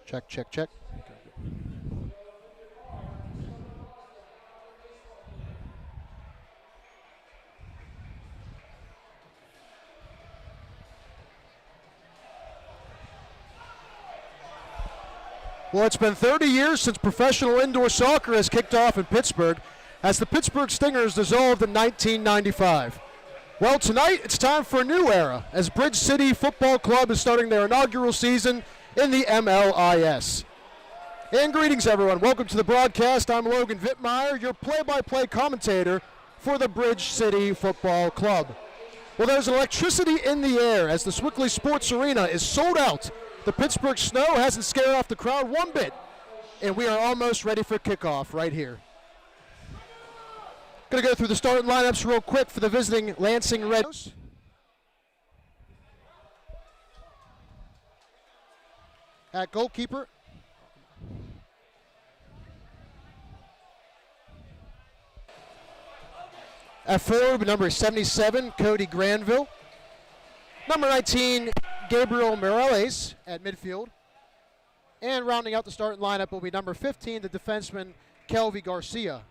Check, check, check. Well, it's been 30 years since professional indoor soccer has kicked off in Pittsburgh, as the Pittsburgh Stingers dissolved in 1995. Well, tonight it's time for a new era, as Bridge City Football Club is starting their inaugural season in the MLIS. And greetings, everyone. Welcome to the broadcast. I'm Logan Vittmeyer, your play-by-play commentator for the Bridge City Football Club. Well, there's electricity in the air as the Sewickley Sports Arena is sold out. The Pittsburgh snow hasn't scared off the crowd one bit, and we are almost ready for kickoff right here. Going to go through the starting lineups real quick for the visiting Lansing Reds. At goalkeeper, at forward, number 77, Cody Granville. Number 19, Gabriel Morales at midfield. And rounding out the starting lineup will be number 15, the defenseman, Kelvy Garcia.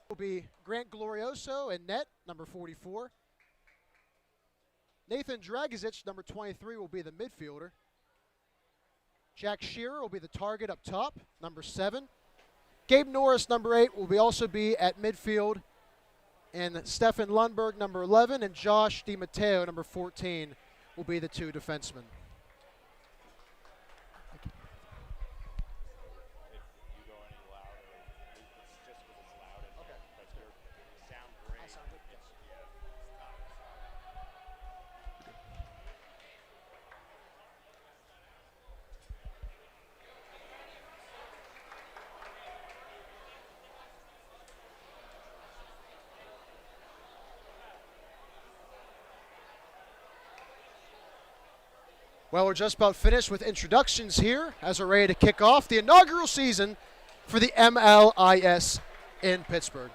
Will be Grant Glorioso in net, number 44. Nathan Dragizic, number 23, will be the midfielder. Jack Shearer will be the target up top, number 7. Gabe Norris, number 8, will also be at midfield. And Stefan Lundberg, number 11, and Josh DiMatteo, number 14, will be the two defensemen. Well, we're just about finished with introductions here as we're ready to kick off the inaugural season for the MLIS in Pittsburgh.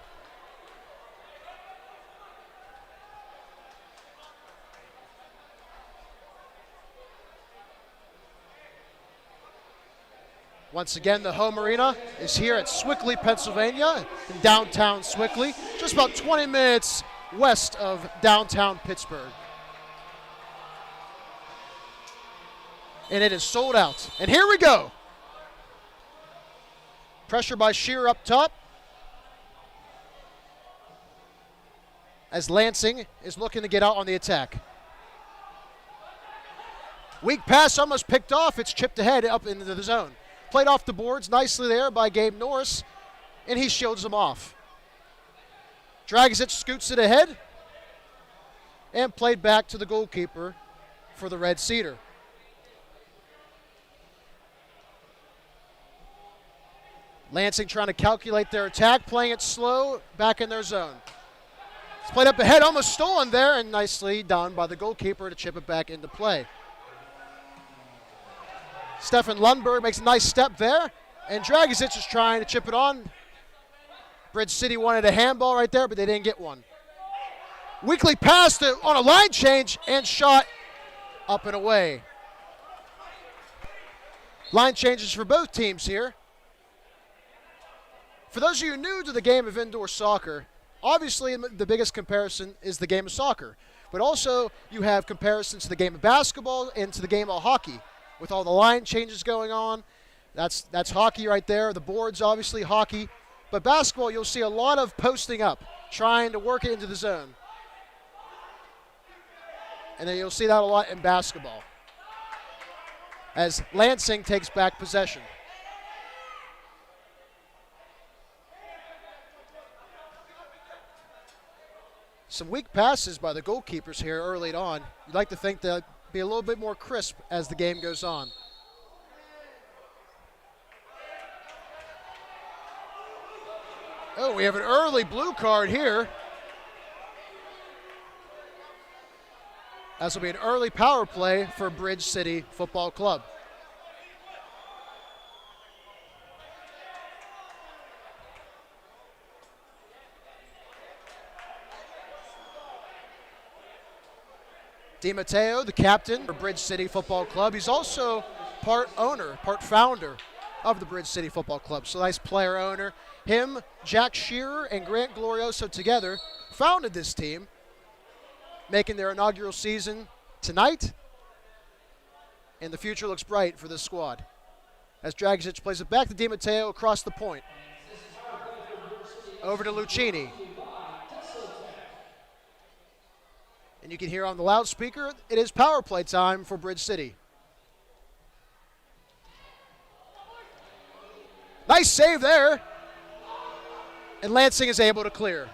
Once again, the home arena is here at Sewickley, Pennsylvania, in downtown Sewickley, just about 20 minutes west of downtown Pittsburgh. And it is sold out. And here we go. Pressure by Shearer up top, as Lansing is looking to get out on the attack. Weak pass almost picked off. It's chipped ahead up into the zone. Played off the boards nicely there by Gabe Norris, and he shields them off. Dragizic scoots it ahead and played back to the goalkeeper for the Red Cedar. Lansing trying to calculate their attack, playing it slow, back in their zone. It's played up ahead, almost stolen there, and nicely done by the goalkeeper to chip it back into play. Stefan Lundberg makes a nice step there, and Dragizic is trying to chip it on. Bridge City wanted a handball right there, but they didn't get one. Weakly passed on a line change and shot up and away. Line changes for both teams here. For those of you new to the game of indoor soccer, obviously the biggest comparison is the game of soccer. But also you have comparisons to the game of basketball and to the game of hockey. With all the line changes going on, that's hockey right there. The board's obviously hockey. But basketball, you'll see a lot of posting up, trying to work it into the zone. And then you'll see that a lot in basketball, as Lansing takes back possession. Some weak passes by the goalkeepers here early on. You'd like to think they'll be a little bit more crisp as the game goes on. Oh, we have an early blue card here. This will be an early power play for Bridge City Football Club. DiMatteo, the captain for Bridge City Football Club. He's also part owner, part founder of the Bridge City Football Club. So nice player owner. Him, Jack Shearer, and Grant Glorioso together founded this team, making their inaugural season tonight. And the future looks bright for this squad. As Dragišić plays it back to DiMatteo across the point. Over to Lucchini. And you can hear on the loudspeaker, it is power play time for Bridge City. Nice save there. And Lansing is able to clear.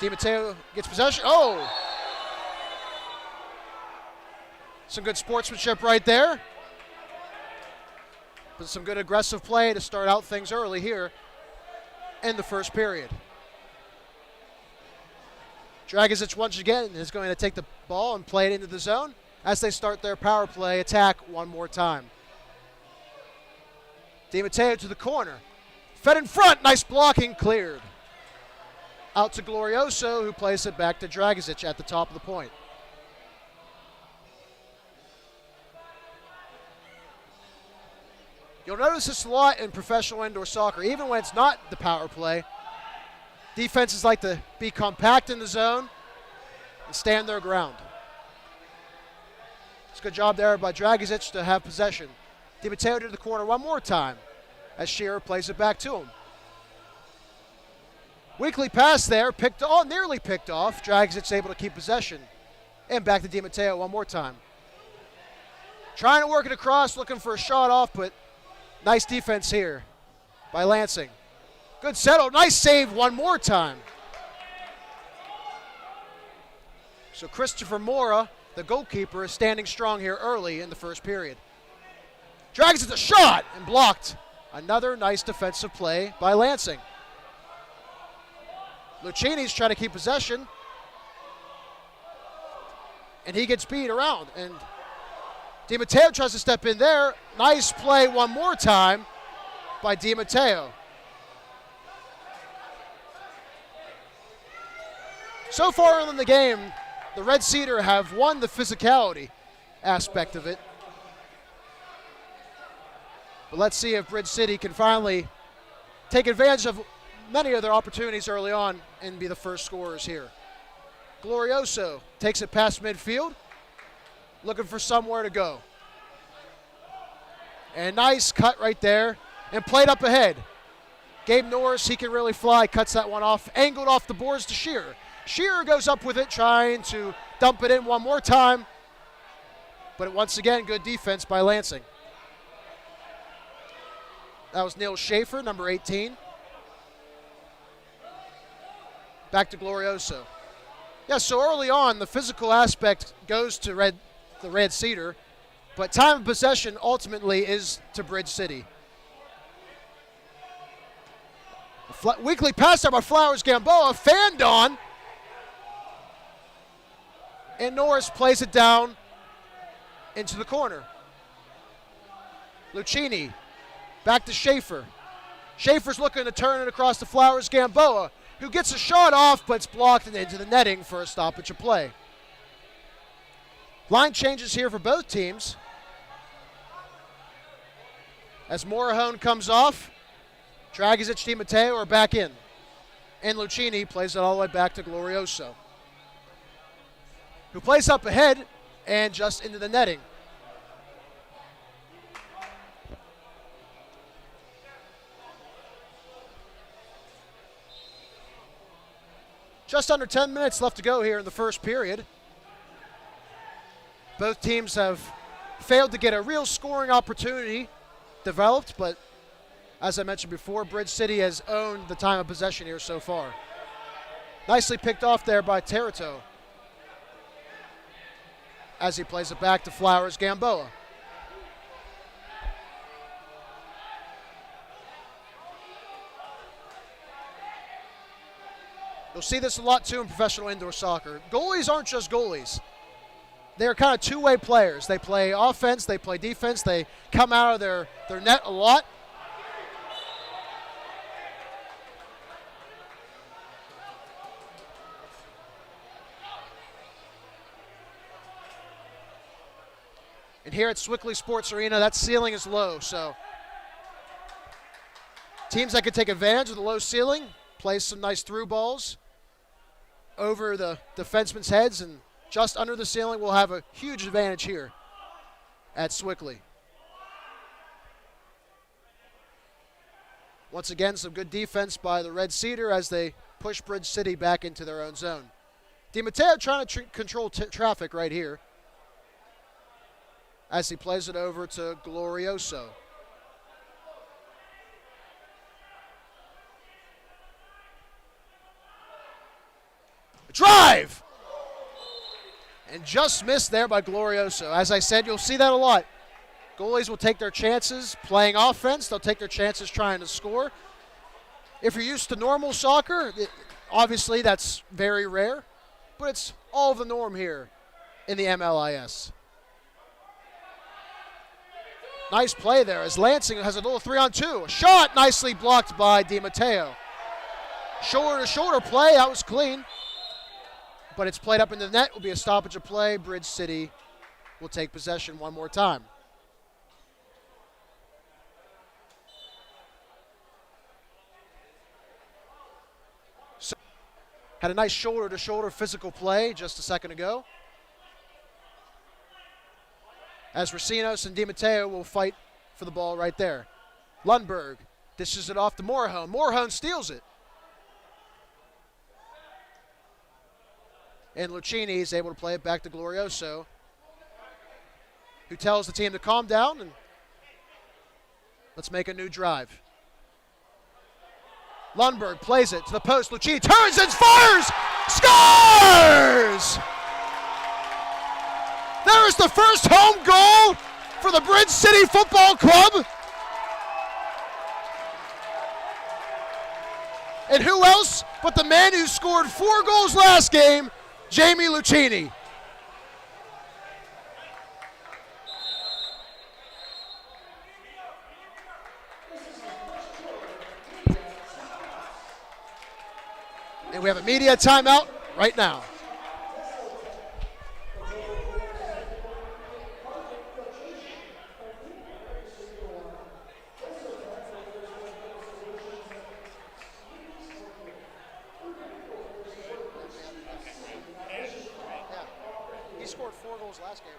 DiMatteo gets possession. Oh! Some good sportsmanship right there. But some good aggressive play to start out things early here in the first period. Dragišić once again is going to take the ball and play it into the zone as they start their power play attack one more time. DiMatteo to the corner. Fed in front. Nice blocking. Cleared. Out to Glorioso, who plays it back to Dragišić at the top of the point. You'll notice this a lot in professional indoor soccer, even when it's not the power play. Defenses like to be compact in the zone and stand their ground. It's a good job there by Dragišić to have possession. DiMatteo to the corner one more time as Shearer plays it back to him. Weakly pass there, nearly picked off. Dragišić able to keep possession. And back to DiMatteo one more time. Trying to work it across, looking for a shot off, but nice defense here by Lansing. Good settle. Nice save one more time. So Christopher Mora, the goalkeeper, is standing strong here early in the first period. Dragišić a shot and blocked. Another nice defensive play by Lansing. Lucchini's trying to keep possession. And he gets beat around. And DiMatteo tries to step in there. Nice play one more time by DiMatteo. So far in the game, the Red Cedar have won the physicality aspect of it. But let's see if Bridge City can finally take advantage of many of their opportunities early on and be the first scorers here. Glorioso takes it past midfield, looking for somewhere to go. And nice cut right there and played up ahead. Gabe Norris, he can really fly, cuts that one off, angled off the boards to Shearer. Shearer goes up with it, trying to dump it in one more time. But once again, good defense by Lansing. That was Neil Schaefer, number 18. Back to Glorioso. Yeah, so early on, the physical aspect goes to the Red Cedar, but time of possession ultimately is to Bridge City. Weakly pass there by Flowers Gamboa, fanned on. And Norris plays it down into the corner. Lucchini, back to Schaefer. Schaefer's looking to turn it across to Flowers Gamboa, who gets a shot off, but it's blocked and into the netting for a stoppage of play. Line changes here for both teams. As Morahone comes off, Dragišić, DiMatteo are back in. And Lucchini plays it all the way back to Glorioso, who plays up ahead and just into the netting. Just under 10 minutes left to go here in the first period. Both teams have failed to get a real scoring opportunity developed, but as I mentioned before, Bridge City has owned the time of possession here so far. Nicely picked off there by Terito as he plays it back to Flowers Gamboa. You'll see this a lot too in professional indoor soccer. Goalies aren't just goalies. They're kind of two-way players. They play offense, they play defense, they come out of their net a lot. And here at Sewickley Sports Arena, that ceiling is low, so teams that can take advantage of the low ceiling play some nice through balls over the defensemen's heads, and just under the ceiling will have a huge advantage here at Sewickley. Once again, some good defense by the Red Cedar as they push Bridge City back into their own zone. DiMatteo trying to control traffic right here as he plays it over to Glorioso. Drive! And just missed there by Glorioso. As I said, you'll see that a lot. Goalies will take their chances playing offense. They'll take their chances trying to score. If you're used to normal soccer, obviously that's very rare, but it's all the norm here in the MLIS. Nice play there as Lansing has a little 3-on-2. A shot nicely blocked by DiMatteo. Shoulder-to-shoulder play, that was clean. But it's played up into the net, will be a stoppage of play. Bridge City will take possession one more time. So, had a nice shoulder-to-shoulder physical play just a second ago. As Racinos and DiMatteo will fight for the ball right there. Lundberg dishes it off to Morhone. Morhone steals it. And Lucchini is able to play it back to Glorioso, who tells the team to calm down and let's make a new drive. Lundberg plays it to the post. Lucchini turns and fires! Scores! There is the first home goal for the Bridge City Football Club. And who else but the man who scored 4 goals last game, Jamie Lucchini. And we have a media timeout right now. He scored 4 goals last game.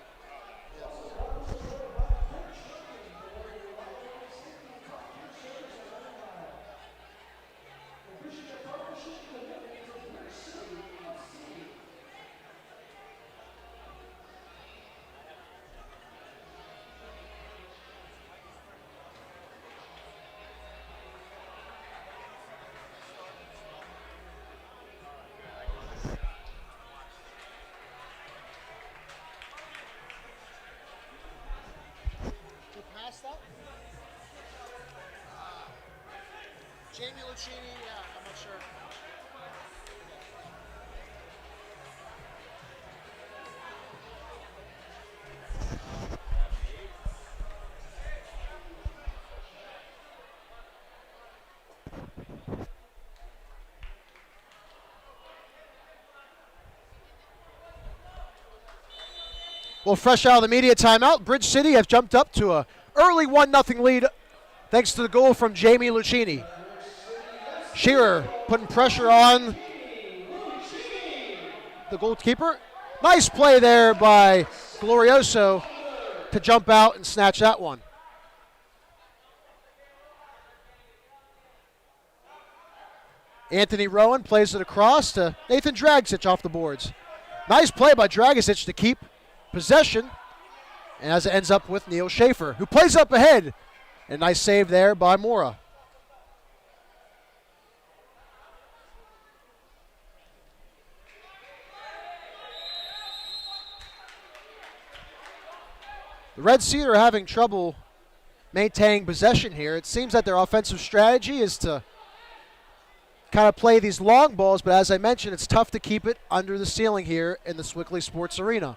That? Jamie Lucchini, yeah, I'm not sure. Well, fresh out of the media timeout, Bridge City have jumped up to a early 1-0 lead thanks to the goal from Jamie Lucchini. Shearer putting pressure on the goalkeeper. Nice play there by Glorioso to jump out and snatch that one. Anthony Rowan plays it across to Nathan Dragic off the boards. Nice play by Dragic to keep possession. And as it ends up with Neil Schaefer, who plays up ahead. A nice save there by Mora. The Red Cedar are having trouble maintaining possession here. It seems that their offensive strategy is to kind of play these long balls, but as I mentioned, it's tough to keep it under the ceiling here in the Sewickley Sports Arena.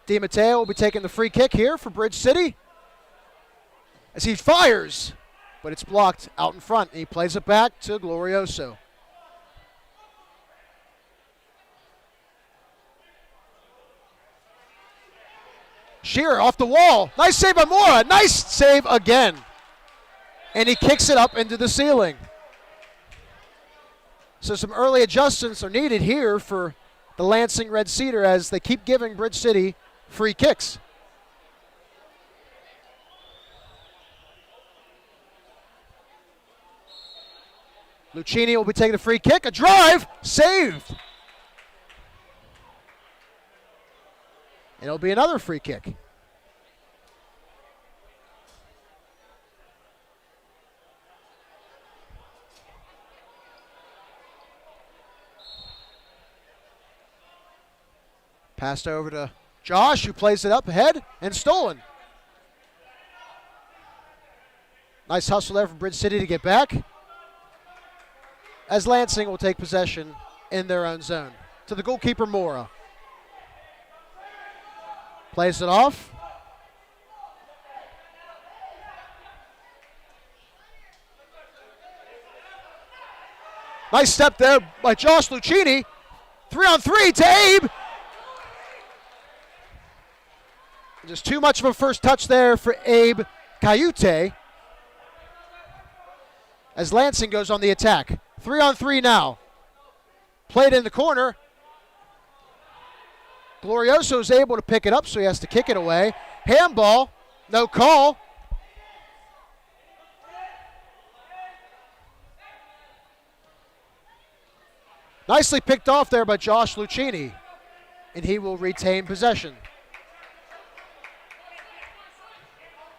DiMatteo will be taking the free kick here for Bridge City as he fires, but it's blocked out in front. And he plays it back to Glorioso. Shearer off the wall. Nice save by Mora. Nice save again. And he kicks it up into the ceiling. So some early adjustments are needed here for the Lansing Red Cedar as they keep giving Bridge City free kicks. Lucchini will be taking a free kick. A drive. Saved. And it'll be another free kick. Passed over to Josh, who plays it up ahead, and stolen. Nice hustle there from Bridge City to get back, as Lansing will take possession in their own zone. To the goalkeeper, Mora. Plays it off. Nice step there by Josh Lucchini. 3-on-3 to Abe. Just too much of a first touch there for Abe Cayute, as Lansing goes on the attack. 3-on-3 now. Played in the corner. Glorioso is able to pick it up, so he has to kick it away. Handball, no call. Nicely picked off there by Josh Lucchini, and he will retain possession.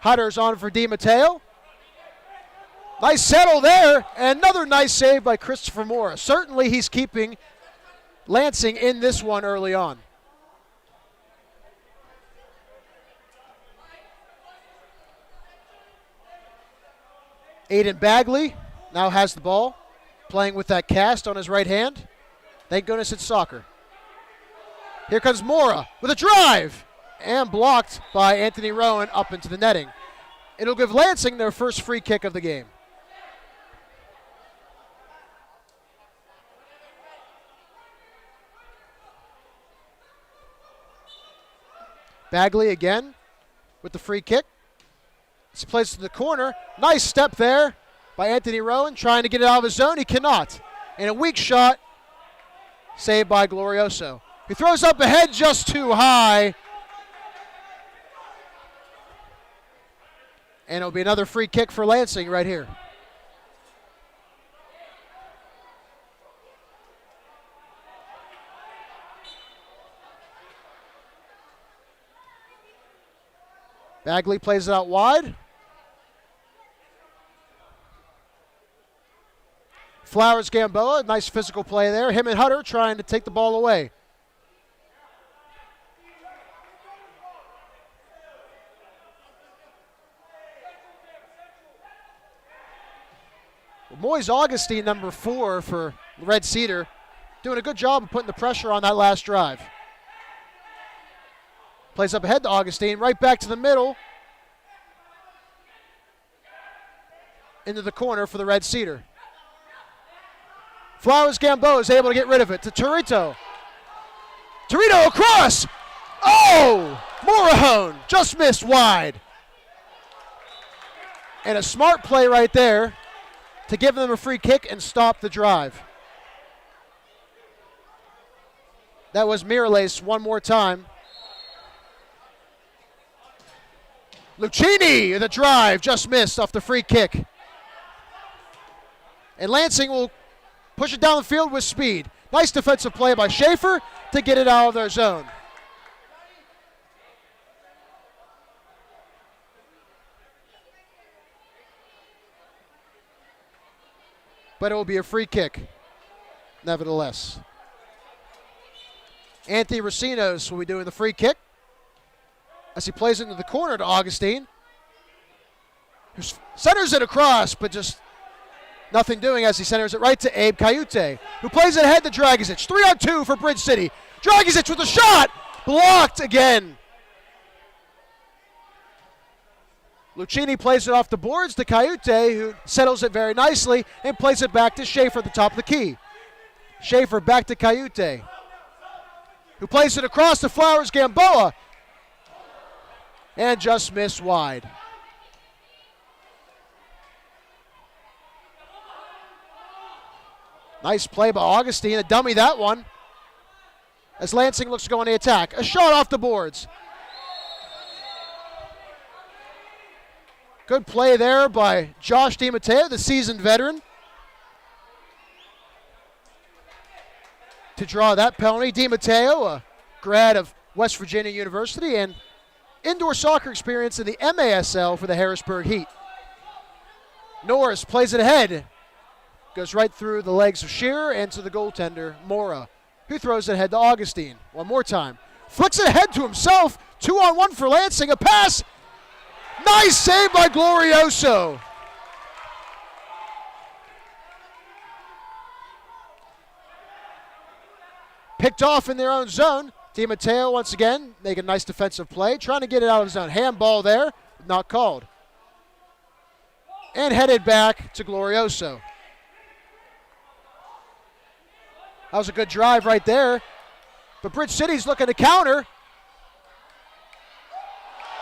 Hutter's on for Di Matteo. Nice settle there, and another nice save by Christopher Mora. Certainly he's keeping Lansing in this one early on. Aiden Bagley now has the ball, playing with that cast on his right hand. Thank goodness it's soccer. Here comes Mora with a drive, and blocked by Anthony Rowan up into the netting. It'll give Lansing their first free kick of the game. Bagley again with the free kick. It's placed to the corner. Nice step there by Anthony Rowan, trying to get it out of his zone. He cannot. And a weak shot saved by Glorioso. He throws up ahead just too high. And it'll be another free kick for Lansing right here. Bagley plays it out wide. Flowers Gamboa, nice physical play there. Him and Hutter trying to take the ball away. Moise Augustine, number 4 for Red Cedar, doing a good job of putting the pressure on that last drive. Plays up ahead to Augustine, right back to the middle. Into the corner for the Red Cedar. Flowers Gamboa is able to get rid of it to Torito. Torito across! Oh! Morahone just missed wide. And a smart play right there to give them a free kick and stop the drive. That was Miralace one more time. Lucchini, the drive, just missed off the free kick. And Lansing will push it down the field with speed. Nice defensive play by Schaefer to get it out of their zone. But it will be a free kick, nevertheless. Anthony Racinos will be doing the free kick as he plays into the corner to Augustine, who centers it across, but just nothing doing as he centers it right to Abe Cayute, who plays it ahead to Dragizic. 3-on-2 for Bridge City. Dragizic with a shot, blocked again. Lucchini plays it off the boards to Cayute, who settles it very nicely and plays it back to Schaefer at the top of the key. Schaefer back to Cayute, who plays it across to Flowers Gamboa. and just missed wide. Nice play by Augustine, a dummy that one. As Lansing looks to go on the attack. A shot off the boards. Good play there by Josh DiMatteo, the seasoned veteran, to draw that penalty. DiMatteo, a grad of West Virginia University and indoor soccer experience in the MASL for the Harrisburg Heat. Norris plays it ahead. Goes right through the legs of Shearer and to the goaltender, Mora, who throws it ahead to Augustine. One more time. Flicks it ahead to himself. 2-on-1 for Lansing. A pass. Nice save by Glorioso. Picked off in their own zone. DiMatteo once again making a nice defensive play. Trying to get it out of his zone. Handball there. Not called. And headed back to Glorioso. That was a good drive right there. But Bridge City's looking to counter.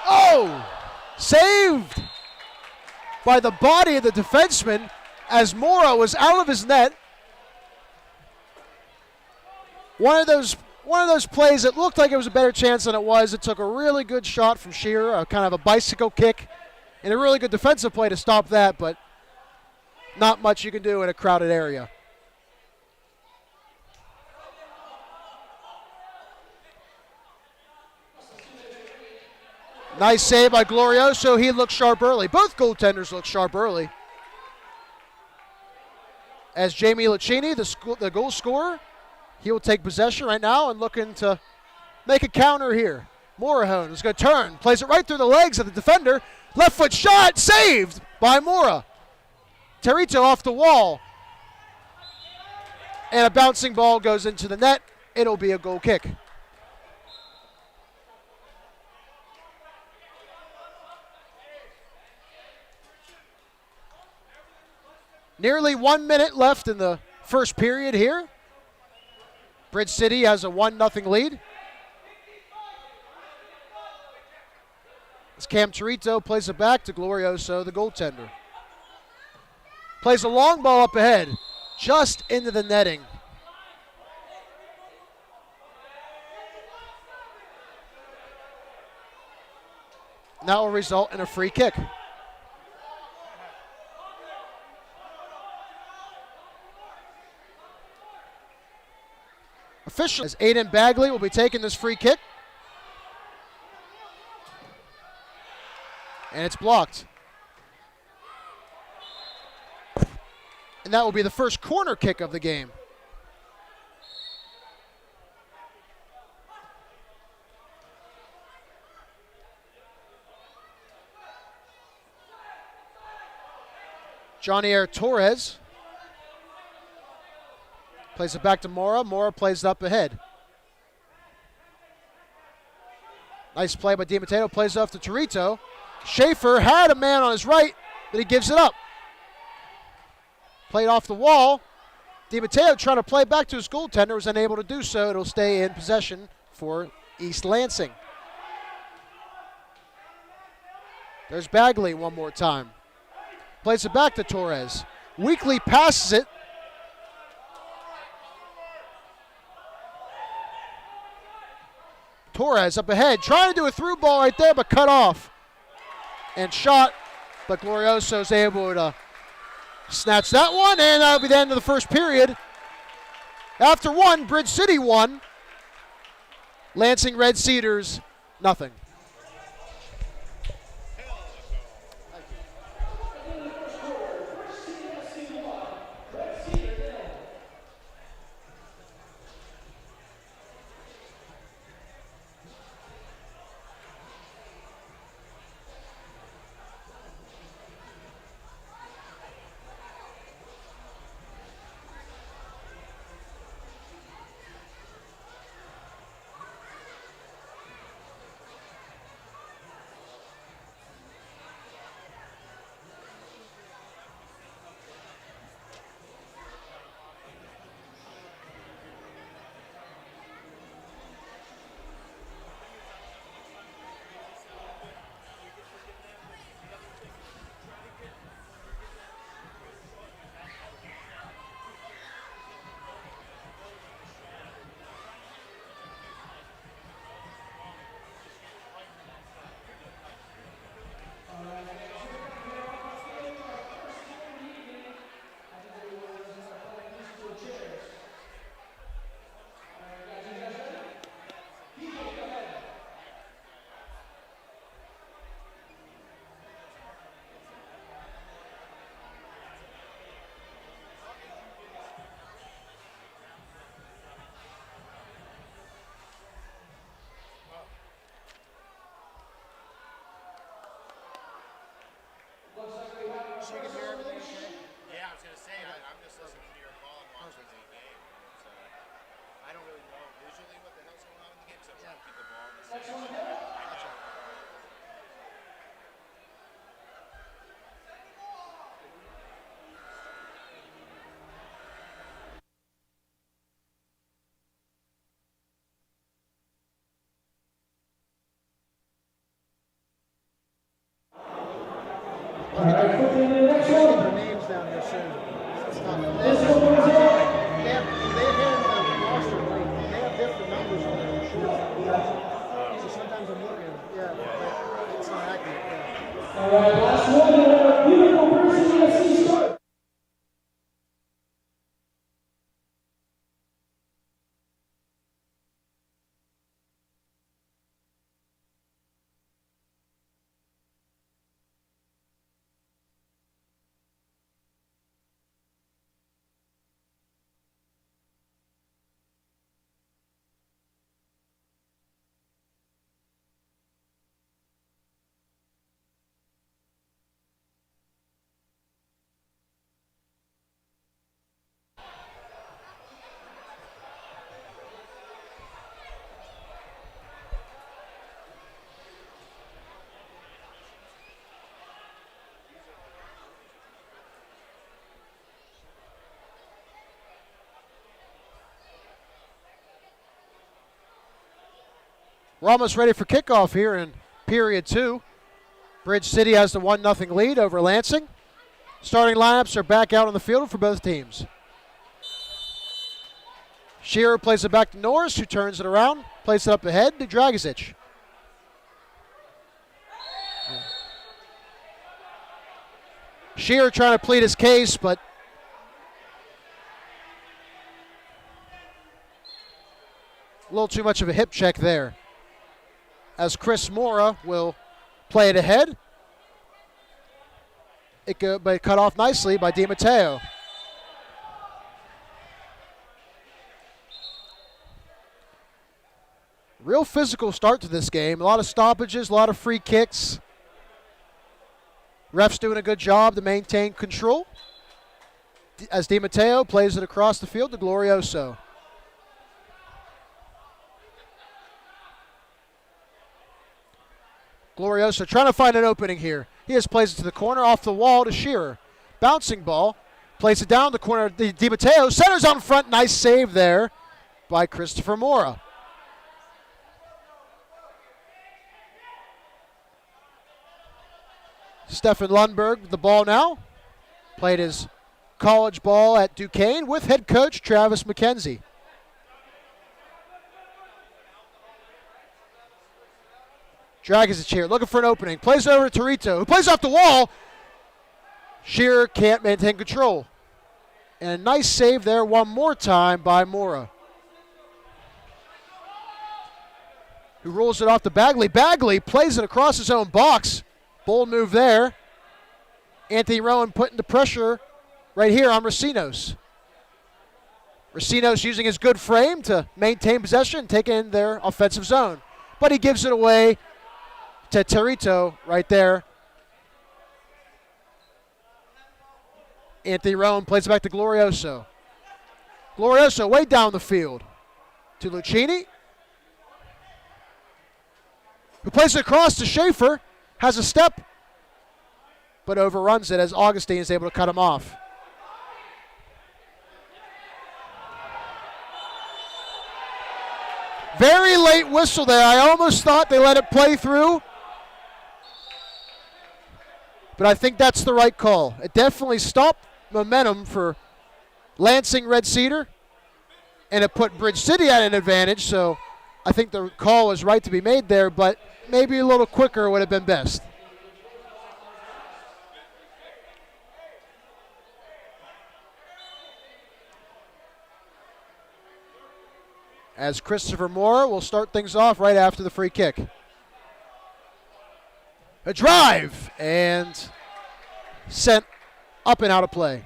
Oh! Saved by the body of the defenseman as Mora was out of his net. One of those plays that looked like it was a better chance than it was. It took a really good shot from Shearer, a kind of a bicycle kick, and a really good defensive play to stop that, but not much you can do in a crowded area. Nice save by Glorioso. He looked sharp early. Both goaltenders looked sharp early. As Jamie Lucchini, the goal scorer, he will take possession right now and looking to make a counter here. Morahone is going to turn. Plays it right through the legs of the defender. Left foot shot. Saved by Mora. Terito off the wall. And a bouncing ball goes into the net. It'll be a goal kick. Nearly 1 minute left in the first period here. Bridge City has a 1-0 lead. As Cam Terito plays it back to Glorioso, the goaltender. Plays a long ball up ahead, just into the netting. And that will result in a free kick. Official as Aiden Bagley will be taking this free kick. And it's blocked. And that will be the first corner kick of the game. Johnny Air Torres plays it back to Mora. Mora plays it up ahead. Nice play by DiMatteo. Plays it off to Terito. Schaefer had a man on his right, but he gives it up. Played off the wall. DiMatteo trying to play back to his goaltender, was unable to do so. It'll stay in possession for East Lansing. There's Bagley one more time. Plays it back to Torres. Weekly passes it. Torres up ahead, trying to do a through ball right there, but cut off. And shot, but Glorioso's able to snatch that one, and that'll be the end of the first period. After one, Bridge City won. Lansing Red Cedars, nothing. Their names down here soon. It's not, they have the roster late. They have different numbers on their shirts. So sometimes I'm looking, but it's not accurate. Yeah. All right, last one. Beautiful person, UFC start. We're almost ready for kickoff here in period 2. Bridge City has the 1-0 lead over Lansing. Starting lineups are back out on the field for both teams. Shearer plays it back to Norris, who turns it around, plays it up ahead to Dragišić. Shearer trying to plead his case, but a little too much of a hip check there. As Chris Mora will play it ahead. But cut off nicely by Di Matteo. Real physical start to this game. A lot of stoppages, a lot of free kicks. Ref's doing a good job to maintain control. As Di Matteo plays it across the field to Glorioso. Glorioso trying to find an opening here. He just plays it to the corner, off the wall to Shearer. Bouncing ball, plays it down the corner. Di Matteo centers on front. Nice save there by Christopher Mora. Stefan Lundberg with the ball now. Played his college ball at Duquesne with head coach Travis McKenzie. Dragišić here, looking for an opening. Plays it over to Torito, who plays off the wall. Shearer can't maintain control. And a nice save there one more time by Mora, who rolls it off to Bagley. Bagley plays it across his own box. Bold move there. Anthony Rowan putting the pressure right here on Racinos. Racinos using his good frame to maintain possession, take in their offensive zone. But he gives it away to Torito right there. Anthony Rowan plays it back to Glorioso. Glorioso way down the field to Lucchini, who plays it across to Schaefer. Has a step, but overruns it as Augustine is able to cut him off. Very late whistle there. I almost thought they let it play through, but I think that's the right call. It definitely stopped momentum for Lansing Red Cedar, and it put Bridge City at an advantage, so I think the call was right to be made there, but maybe a little quicker would have been best. As Christopher Moore will start things off right after the free kick. A drive, and sent up and out of play.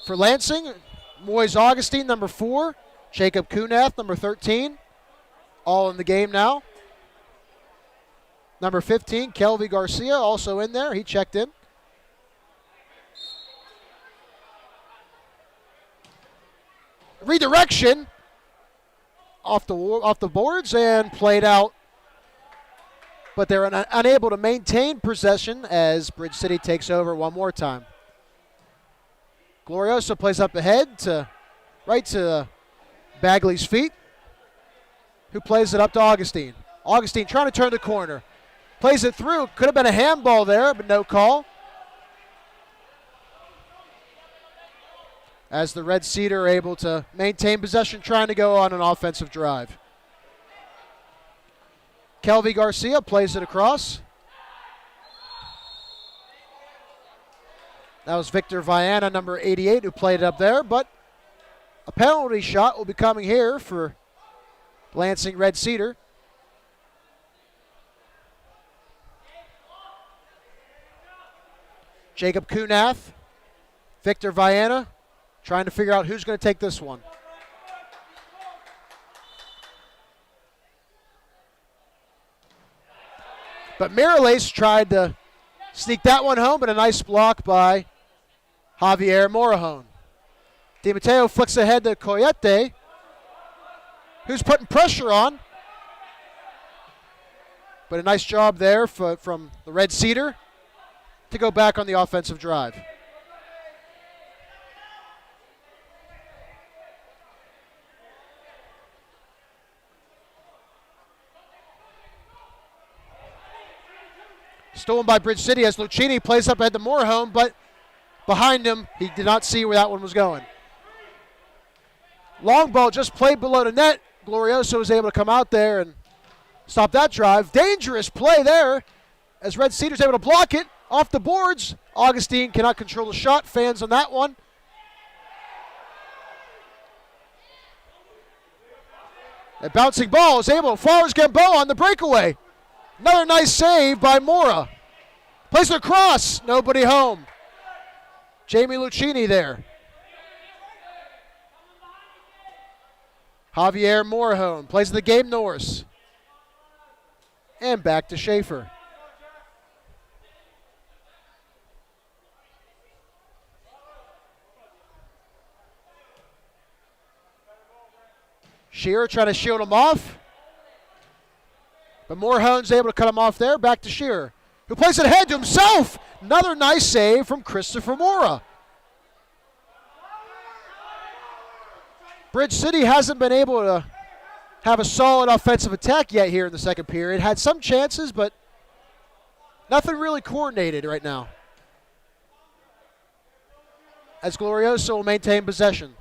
For Lansing, Moise Augustine, number 4. Jacob Kunath, number 13. All in the game now. Number 15, Kelvy Garcia, also in there. He checked in. Redirection off the boards and played out but they're unable to maintain possession as Bridge City takes over one more time. Glorioso plays up ahead right to Bagley's feet, who plays it up to Augustine. Augustine trying to turn the corner. Plays it through. Could have been a handball there, but no call. As the Red Cedar are able to maintain possession, trying to go on an offensive drive. Kelvy Garcia plays it across. That was Victor Viana, number 88, who played it up there, but a penalty shot will be coming here for Lansing Red Cedar. Jacob Kunath, Victor Viana, trying to figure out who's going to take this one. But Miralace tried to sneak that one home, but a nice block by Javier Morajón. Di Matteo flicks ahead to Coyote, who's putting pressure on. But a nice job there from the Red Cedar to go back on the offensive drive. Stolen by Bridge City as Lucchini plays up ahead to Morajón, but behind him, he did not see where that one was going. Long ball just played below the net. Glorioso was able to come out there and stop that drive. Dangerous play there as Red Cedar's able to block it off the boards. Augustine cannot control the shot. Fans on that one. A bouncing ball is able to Flowers Gamboa on the breakaway. Another nice save by Mora. Plays it across. Nobody home. Jamie Lucchini there. Javier Morajón plays the Gabe Norris. And back to Schaefer. Shearer trying to shield him off. But Morajón's able to cut him off there. Back to Shearer, who plays it ahead to himself. Another nice save from Christopher Mora. Bridge City hasn't been able to have a solid offensive attack yet here in the second period. Had some chances, but nothing really coordinated right now. As Glorioso will maintain possession.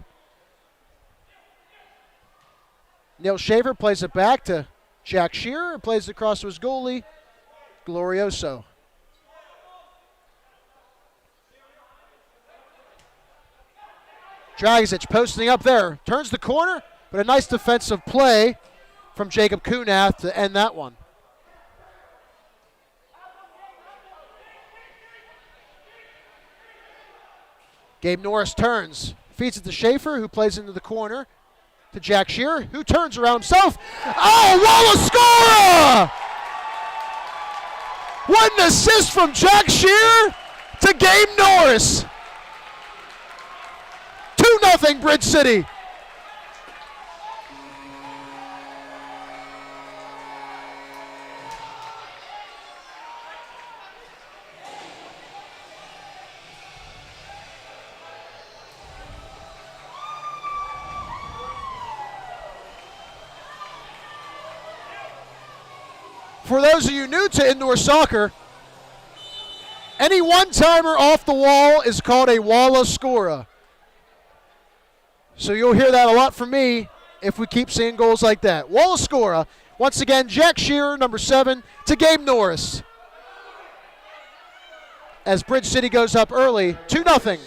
Neil Shaver plays it back to Jack Shearer and plays it across to his goalie, Glorioso. Dragic posting up there. Turns the corner, but a nice defensive play from Jacob Kunath to end that one. Gabe Norris turns, feeds it to Schaefer, who plays into the corner to Jack Shearer, who turns around himself. Oh, Wallace score! What an assist from Jack Shearer to Gabe Norris. 2-0 Bridge City. For those of you new to indoor soccer, any one-timer off the wall is called a walla scorer. So you'll hear that a lot from me if we keep seeing goals like that. Walla scorer. Once again, Jack Shearer, number 7, to Gabe Norris. As Bridge City goes up early, 2-0.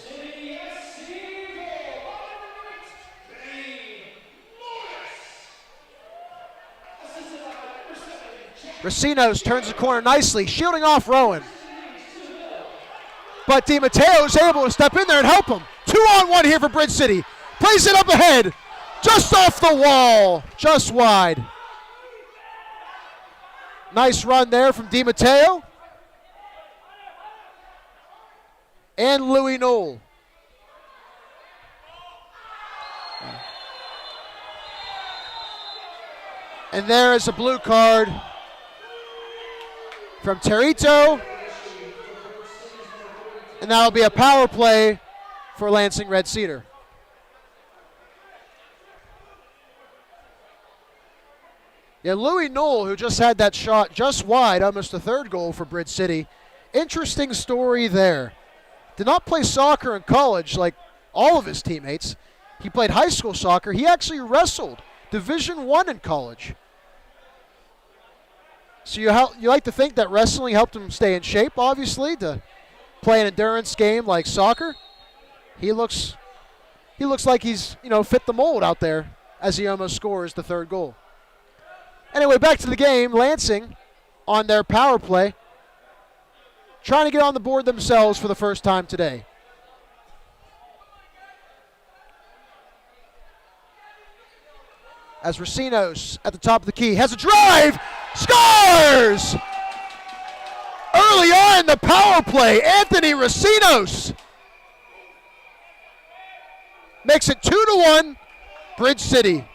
Racinos turns the corner nicely, shielding off Rowan. But Di Matteo is able to step in there and help him. 2-on-1 here for Bridge City. Plays it up ahead, just off the wall, just wide. Nice run there from Di Matteo. And Louis Knoll. And there is a blue card from Terito. And that'll be a power play for Lansing Red Cedar. Yeah, Louis Knoll, who just had that shot just wide, almost a third goal for Bridge City. Interesting story there. Did not play soccer in college like all of his teammates. He played high school soccer. He actually wrestled Division I in college. So you like to think that wrestling helped him stay in shape, obviously, to play an endurance game like soccer. He looks like he's, fit the mold out there as he almost scores the third goal. Anyway, back to the game. Lansing on their power play, trying to get on the board themselves for the first time today. As Racinos at the top of the key has a drive, scores! Early on the power play, Anthony Racinos makes it 2-1, Bridge City.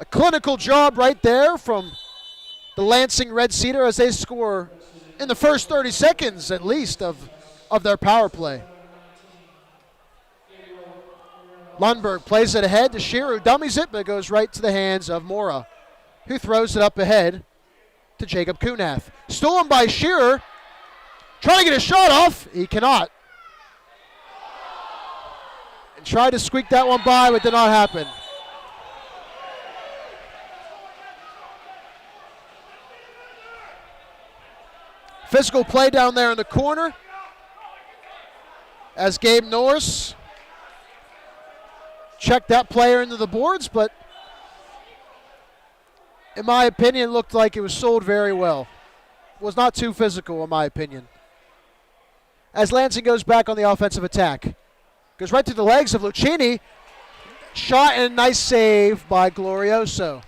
A clinical job right there from the Lansing Red Cedar as they score in the first 30 seconds at least of their power play. Lundberg plays it ahead to Shearer, who dummies it, but it goes right to the hands of Mora, who throws it up ahead to Jacob Kunath. Stolen by Shearer, trying to get a shot off. He cannot. And tried to squeak that one by, but did not happen. Physical play down there in the corner as Gabe Norris checked that player into the boards, but in my opinion, looked like it was sold very well. Was not too physical, in my opinion. As Lansing goes back on the offensive attack. Goes right to the legs of Lucchini. Shot and a nice save by Glorioso.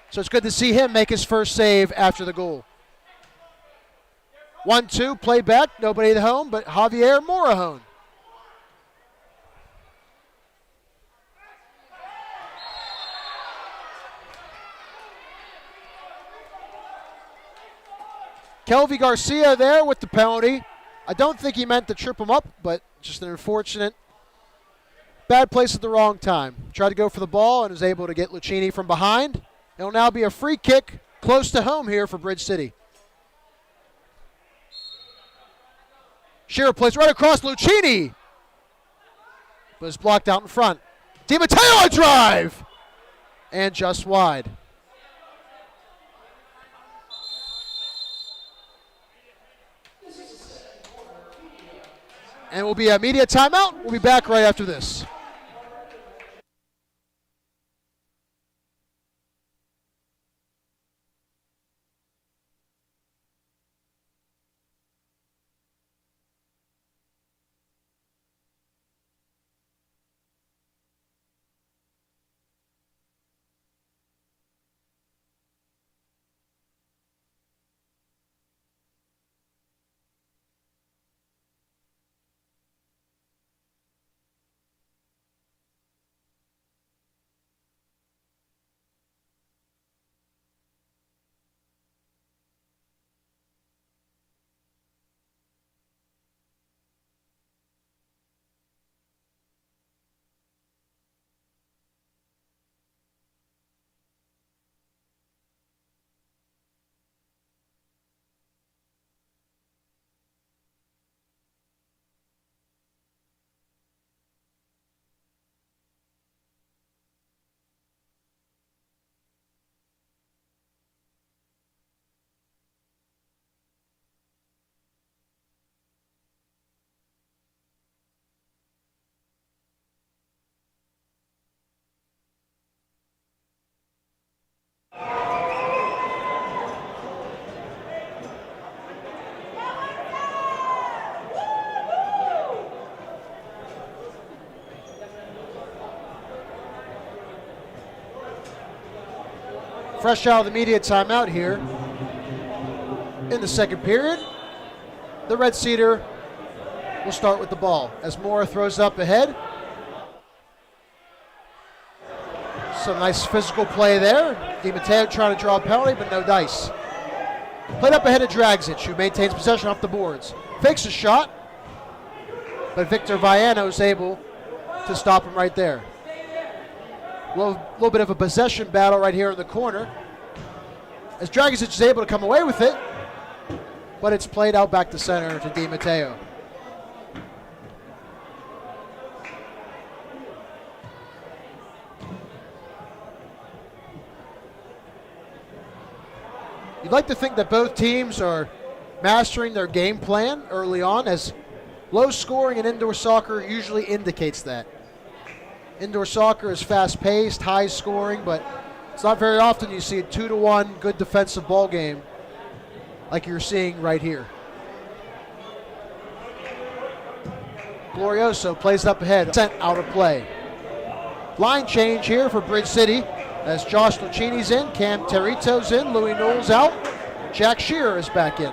So it's good to see him make his first save after the goal. 1-2, play back, nobody at home but Javier Morahone. Kelvy Garcia there with the penalty. I don't think he meant to trip him up, but just an unfortunate bad place at the wrong time. Tried to go for the ball and was able to get Lucchini from behind. It'll now be a free kick close to home here for Bridge City. Shearer plays right across Lucchini, but is blocked out in front. Di Matteo a drive, and just wide. And we'll be at media timeout. We'll be back right after this. Fresh out of the media timeout here in the second period. The Red Cedar will start with the ball as Moore throws up ahead. Some nice physical play there. DiMatteo trying to draw a penalty, but no dice. Played up ahead of Dragic, who maintains possession off the boards. Fakes a shot, but Victor Viano is able to stop him right there. A little bit of a possession battle right here in the corner, as Dragic is able to come away with it, but it's played out back to center to DiMatteo. You'd like to think that both teams are mastering their game plan early on, as low scoring in indoor soccer usually indicates that. Indoor soccer is fast-paced, high scoring, but it's not very often you see a 2-1 good defensive ball game like you're seeing right here. Glorioso plays up ahead, sent out of play. Line change here for Bridge City as Josh Lucchini's in, Cam Territo's in, Louis Knowles out, Jack Shearer is back in.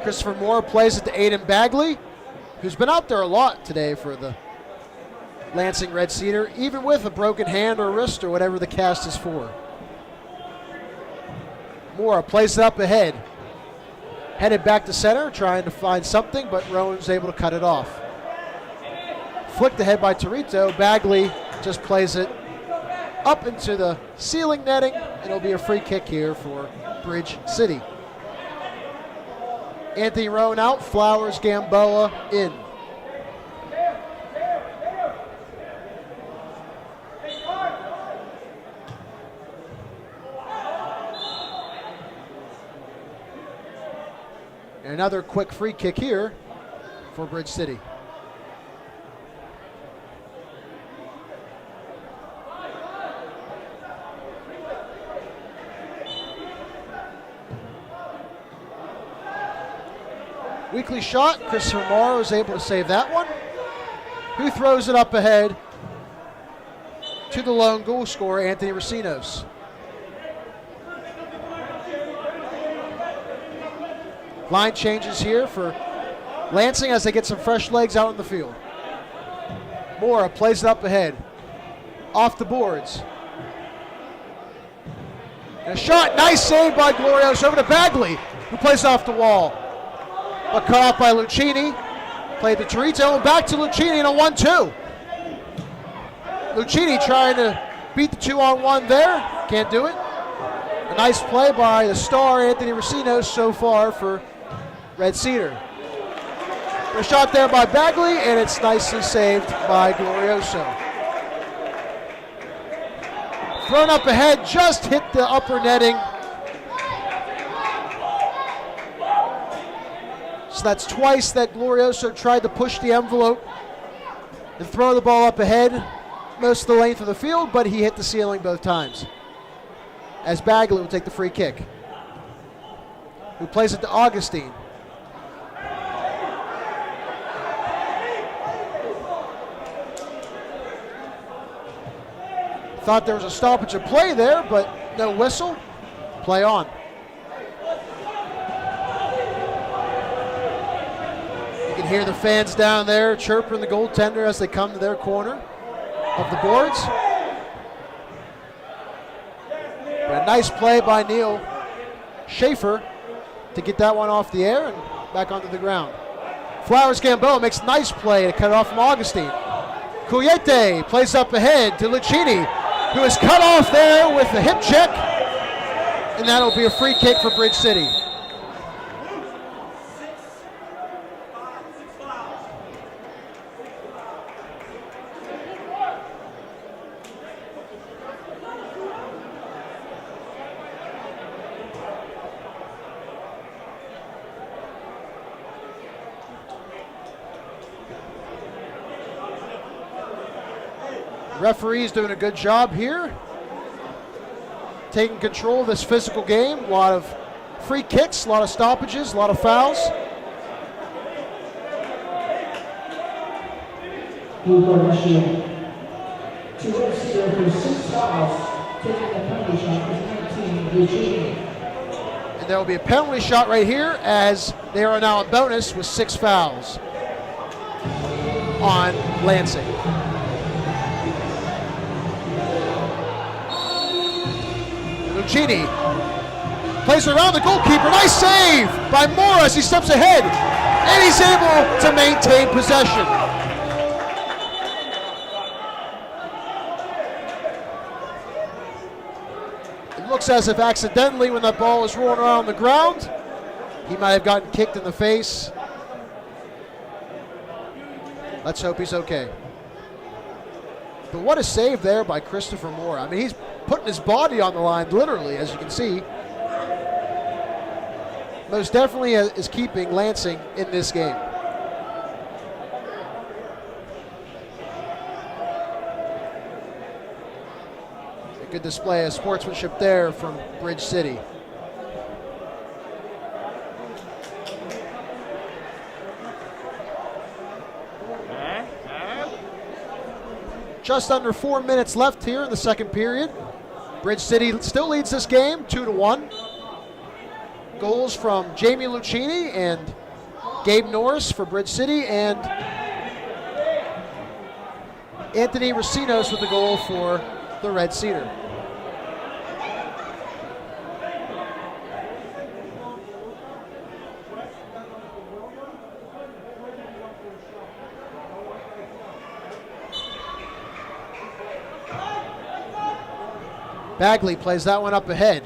Christopher Moore plays it to Aiden Bagley, who's been out there a lot today for the Lansing Red Cedar, even with a broken hand or wrist or whatever the cast is for. Moore plays it up ahead. Headed back to center, trying to find something, but Rowan's able to cut it off. Flicked ahead by Torito. Bagley just plays it up into the ceiling netting, and it'll be a free kick here for Bridge City. Anthony Rowan out, Flowers, Gamboa in. And another quick free kick here for Bridge City. Weekly shot, Christopher Morrow is able to save that one. Who throws it up ahead to the lone goal scorer, Anthony Racinos. Line changes here for Lansing as they get some fresh legs out in the field. Mora plays it up ahead. Off the boards. And a shot, nice save by Glorioso over to Bagley, who plays it off the wall. But cut off by Lucchini. Played to Torito and back to Lucchini in a 1-2. Lucchini trying to beat the 2-on-1 there. Can't do it. A nice play by the star Anthony Racinos so far for Red Cedar. A shot there by Bagley, and it's nicely saved by Glorioso. Thrown up ahead, just hit the upper netting. So that's twice that Glorioso tried to push the envelope and throw the ball up ahead, most of the length of the field, but he hit the ceiling both times. As Bagley will take the free kick. Who plays it to Augustine. Thought there was a stoppage of play there, but no whistle. Play on. You can hear the fans down there chirping the goaltender as they come to their corner of the boards. But a nice play by Neil Schaefer to get that one off the air and back onto the ground. Flowers Gamboa makes a nice play to cut it off from Augustine. Cuyete plays up ahead to Lucchini, who is cut off there with a hip check, and that'll be a free kick for Bridge City. Referee's doing a good job here, taking control of this physical game. A lot of free kicks, a lot of stoppages, a lot of fouls. Intermission. To Red Cedar for 6 fouls, taking the penalty shot is 19, Lucchini. And there will be a penalty shot right here as they are now in bonus with 6 fouls on Lansing. Lucchini plays around the goalkeeper. Nice save by Morris. He steps ahead, and he's able to maintain possession. It looks as if accidentally, when that ball was rolling around the ground, he might have gotten kicked in the face. Let's hope he's okay. But what a save there by Christopher Moore. I mean, he's putting his body on the line, literally, as you can see. Most definitely is keeping Lansing in this game. A good display of sportsmanship there from Bridge City. Just under 4 minutes left here in the second period. Bridge City still leads this game 2-1. Goals from Jamie Lucchini and Gabe Norris for Bridge City, and Anthony Racinos with the goal for the Red Cedar. Bagley plays that one up ahead.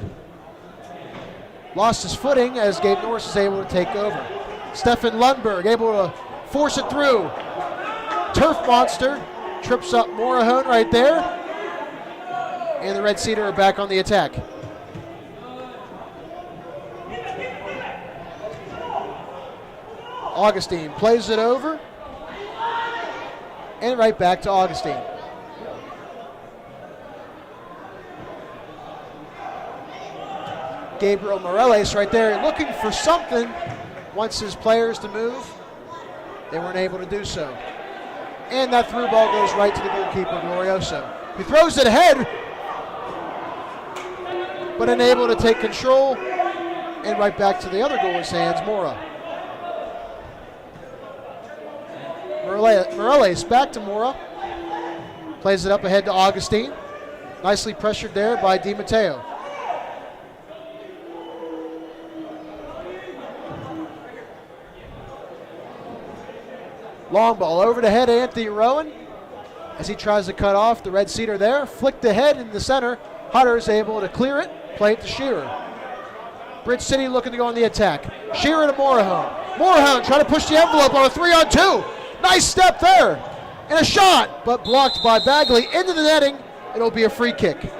Lost his footing as Gabe Norris is able to take over. Stefan Lundberg able to force it through. Turf Monster trips up Morahone right there. And the Red Cedar are back on the attack. Augustine plays it over. And right back to Augustine. Gabriel Morales right there looking for something, wants his players to move. They weren't able to do so. And that through ball goes right to the goalkeeper, Glorioso. He throws it ahead, but unable to take control, and right back to the other goalie's hands, Mora. Morales back to Mora. Plays it up ahead to Augustine. Nicely pressured there by Di Matteo. Long ball over the head of Anthony Rowan as he tries to cut off the Red Cedar there. Flicked ahead in the center. Hutter is able to clear it. Play it to Shearer. Bridge City looking to go on the attack. Shearer to Morahone. Morahone trying to push the envelope on a 3-on-2. Nice step there. And a shot, but blocked by Bagley into the netting. It'll be a free kick.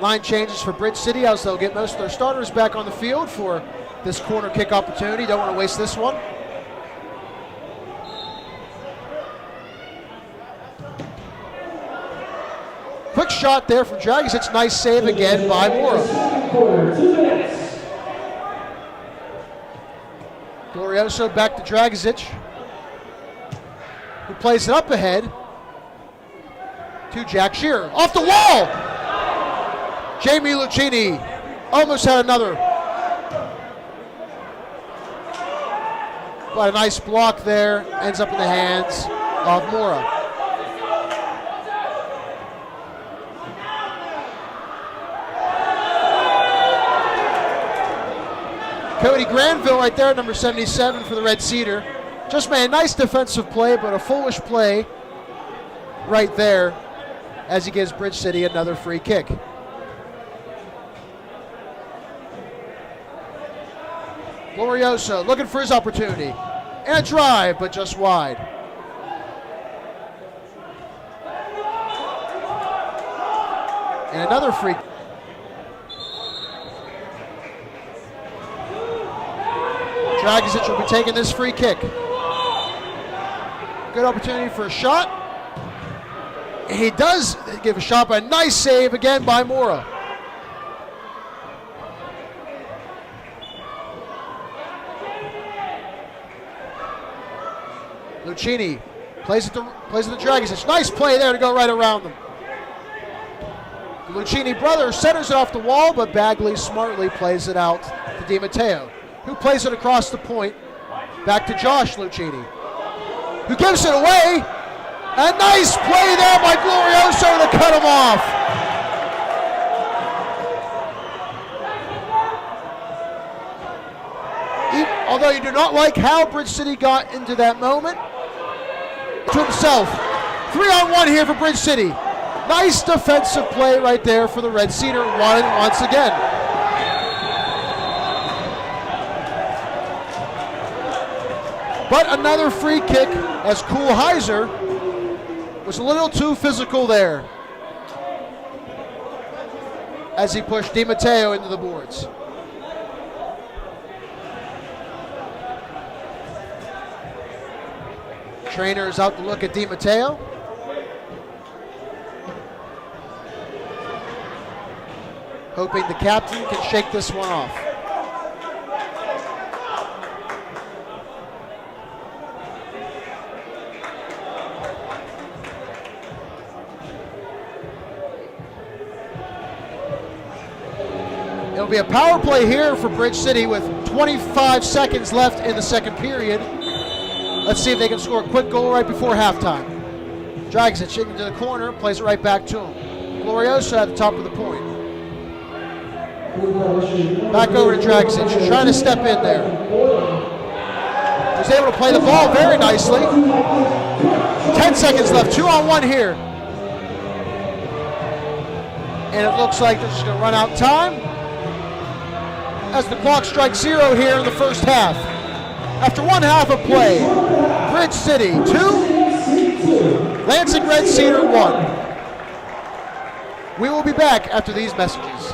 Line changes for Bridge City as they'll get most of their starters back on the field for this corner kick opportunity. Don't want to waste this one. Quick shot there from Dragic. Nice save again by Mora. Glorioso back to Dragic, who plays it up ahead to Jack Shearer. Off the wall! Jamie Lucchini almost had another. But a nice block there, ends up in the hands of Mora. Cody Granville right there, number 77 for the Red Cedar. Just made a nice defensive play, but a foolish play right there as he gives Bridge City another free kick. Glorioso looking for his opportunity. And a drive, but just wide. And another free. Dragic will be taking this free kick. Good opportunity for a shot. And he does give a shot, but a nice save again by Mora. Lucchini Plays it to Dragic. Nice play there to go right around them. The Lucchini brothers centers it off the wall, but Bagley smartly plays it out to DiMatteo, who plays it across the point back to Josh Lucchini, who gives it away. A nice play there by Glorioso to cut him off. Although you do not like how Bridge City got into that moment, to himself. 3-on-1 here for Bridge City. Nice defensive play right there for the Red Cedar once again. But another free kick as Kuhlheiser was a little too physical there as he pushed DiMatteo into the boards. Trainer is out to look at DiMatteo. Hoping the captain can shake this one off. It'll be a power play here for Bridge City with 25 seconds left in the second period. Let's see if they can score a quick goal right before halftime. Drags it into the corner, plays it right back to him. Glorioso at the top of the point. Back over to Dragic. She's trying to step in there. He's able to play the ball very nicely. 10 seconds left. 2-on-1 here. And it looks like they're just going to run out time as the clock strikes 0 here in the first half. After one half of play, Bridge City 2, Lansing Red Cedar 1. We will be back after these messages.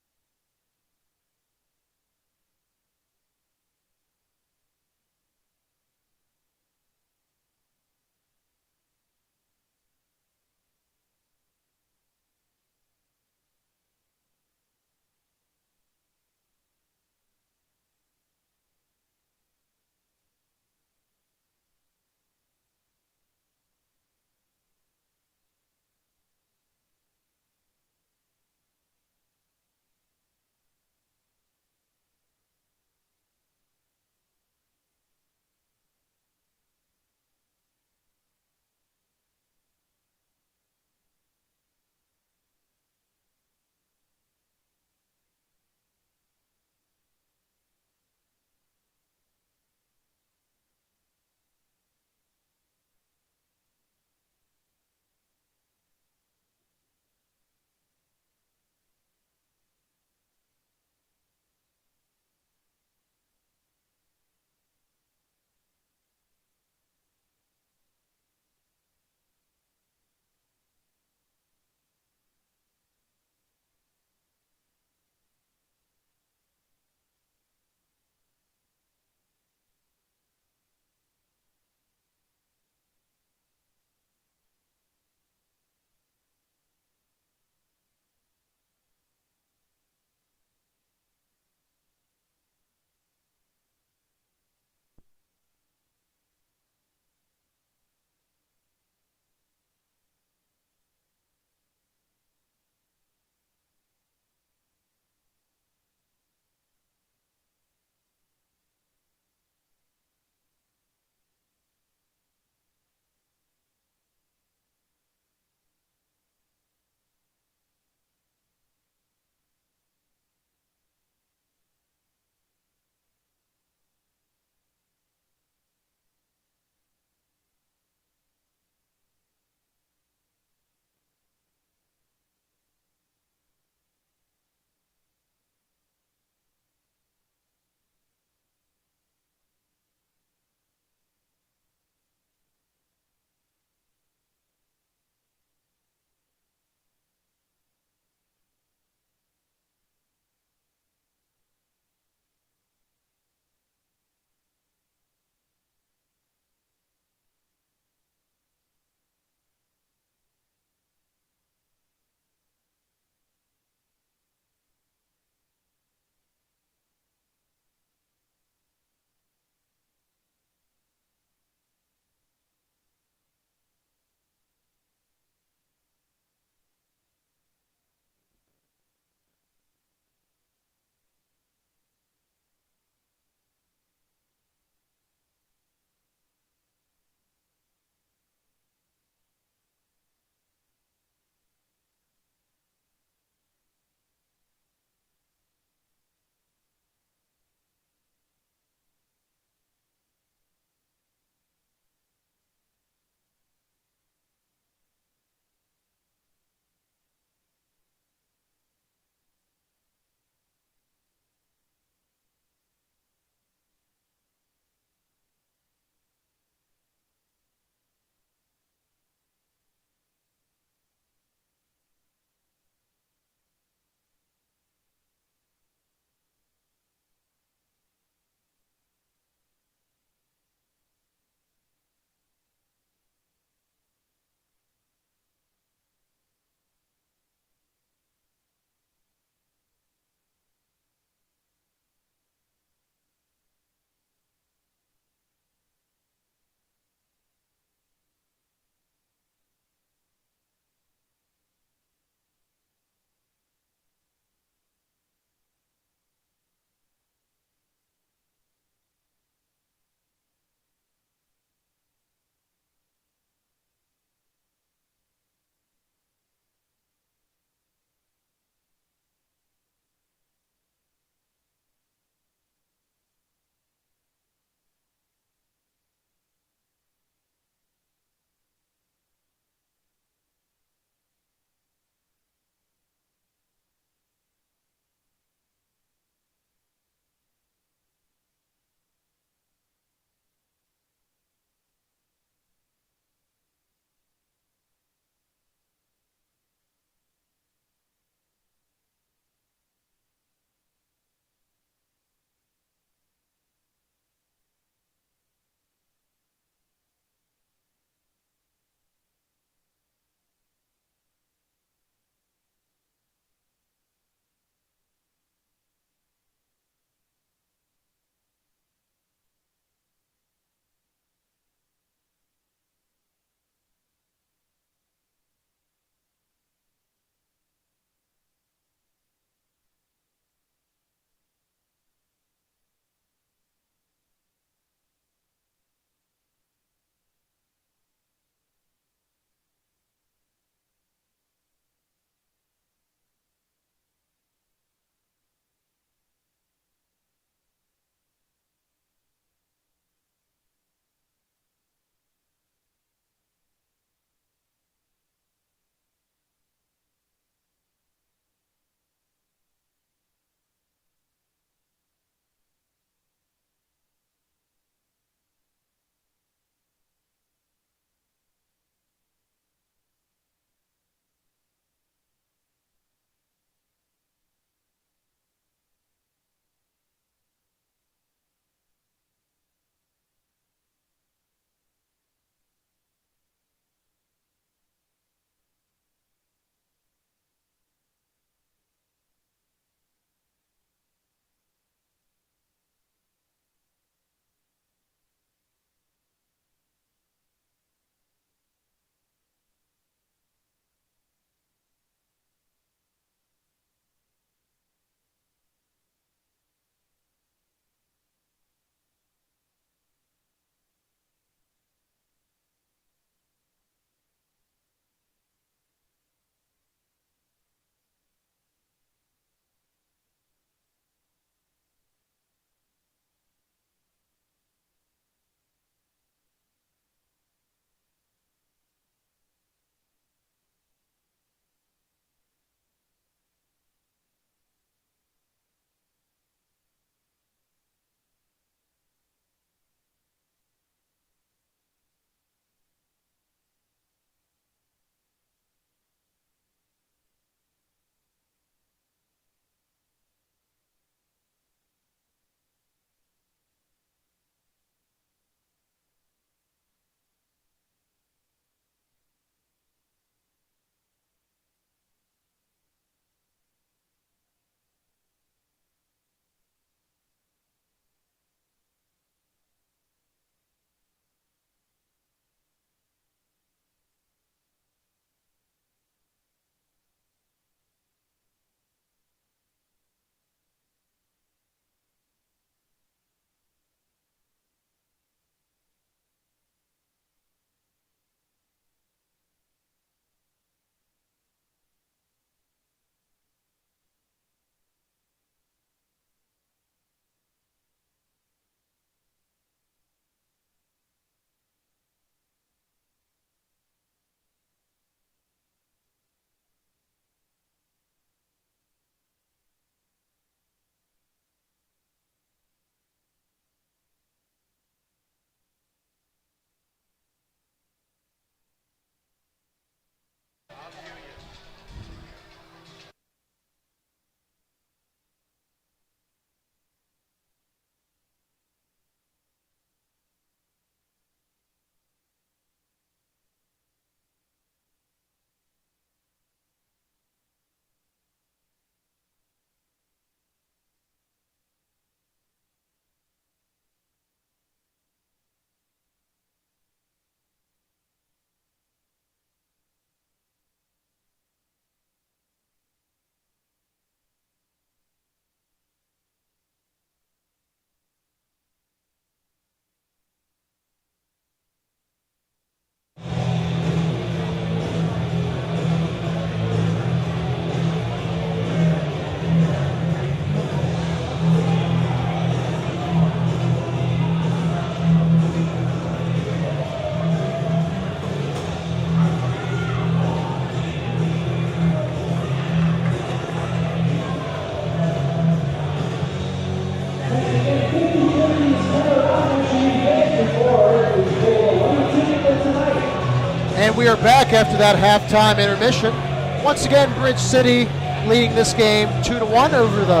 we are back after that halftime intermission. Once again, Bridge City leading this game 2-1 over the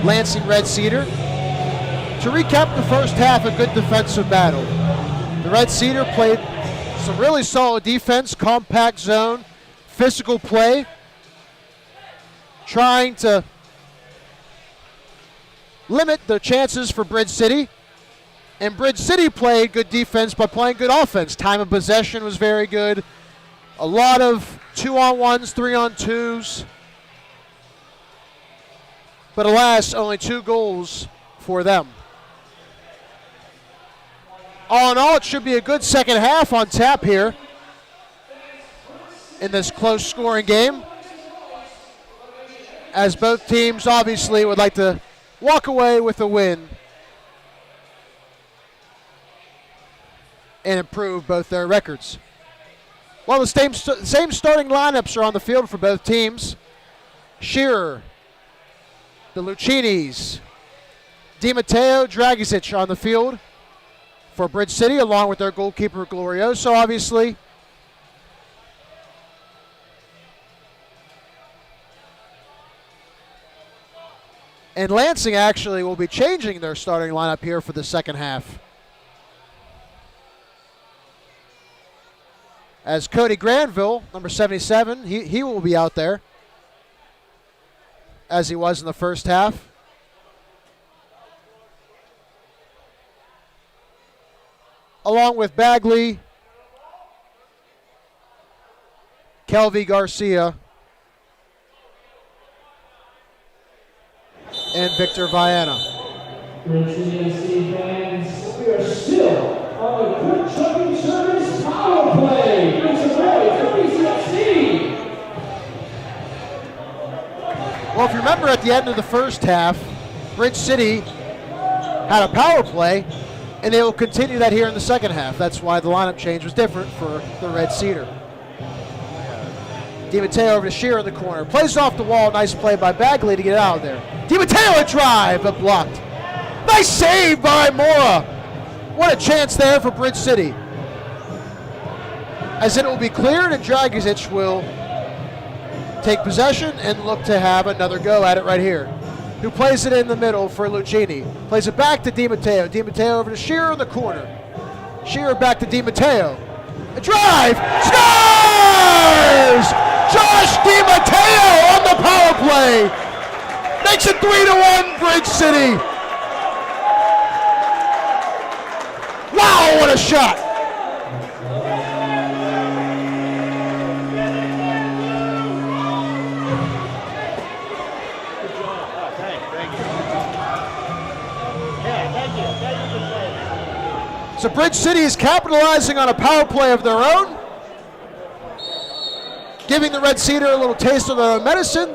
Lansing Red Cedar. To recap the first half, a good defensive battle. The Red Cedar played some really solid defense, compact zone, physical play, trying to limit the chances for Bridge City. And Bridge City played good defense by playing good offense. Time of possession was very good. A lot of 2-on-1s, 3-on-2s. But alas, only 2 goals for them. All in all, it should be a good second half on tap here in this close scoring game, as both teams obviously would like to walk away with a win and improve both their records. Well, the same starting lineups are on the field for both teams. Shearer, the Lucinis, DiMatteo, Dragišić on the field for Bridge City, along with their goalkeeper Glorioso, obviously. And Lansing actually will be changing their starting lineup here for the second half, as Cody Granville, number 77, he will be out there, as he was in the first half. Along with Bagley, Kelvy Garcia, and Victor Viana. Bridge City fans, we are still on the quick trucking service power play. It's a boy for BCFC. Well, if you remember at the end of the first half, Bridge City had a power play, and they will continue that here in the second half. That's why the lineup change was different for the Red Cedar. DiMatteo over to Shearer in the corner. Plays off the wall. Nice play by Bagley to get out of there. DiMatteo a drive, but blocked. Nice save by Mora. What a chance there for Bridge City. As it will be cleared, and Dragišić will take possession and look to have another go at it right here. Who plays it in the middle for Lucini. Plays it back to DiMatteo. DiMatteo over to Shearer in the corner. Shearer back to DiMatteo. A drive! Scores! Josh DiMatteo on the power play. Makes it 3-1 Bridge City. Wow, what a shot! So Bridge City is capitalizing on a power play of their own, giving the Red Cedar a little taste of their own medicine,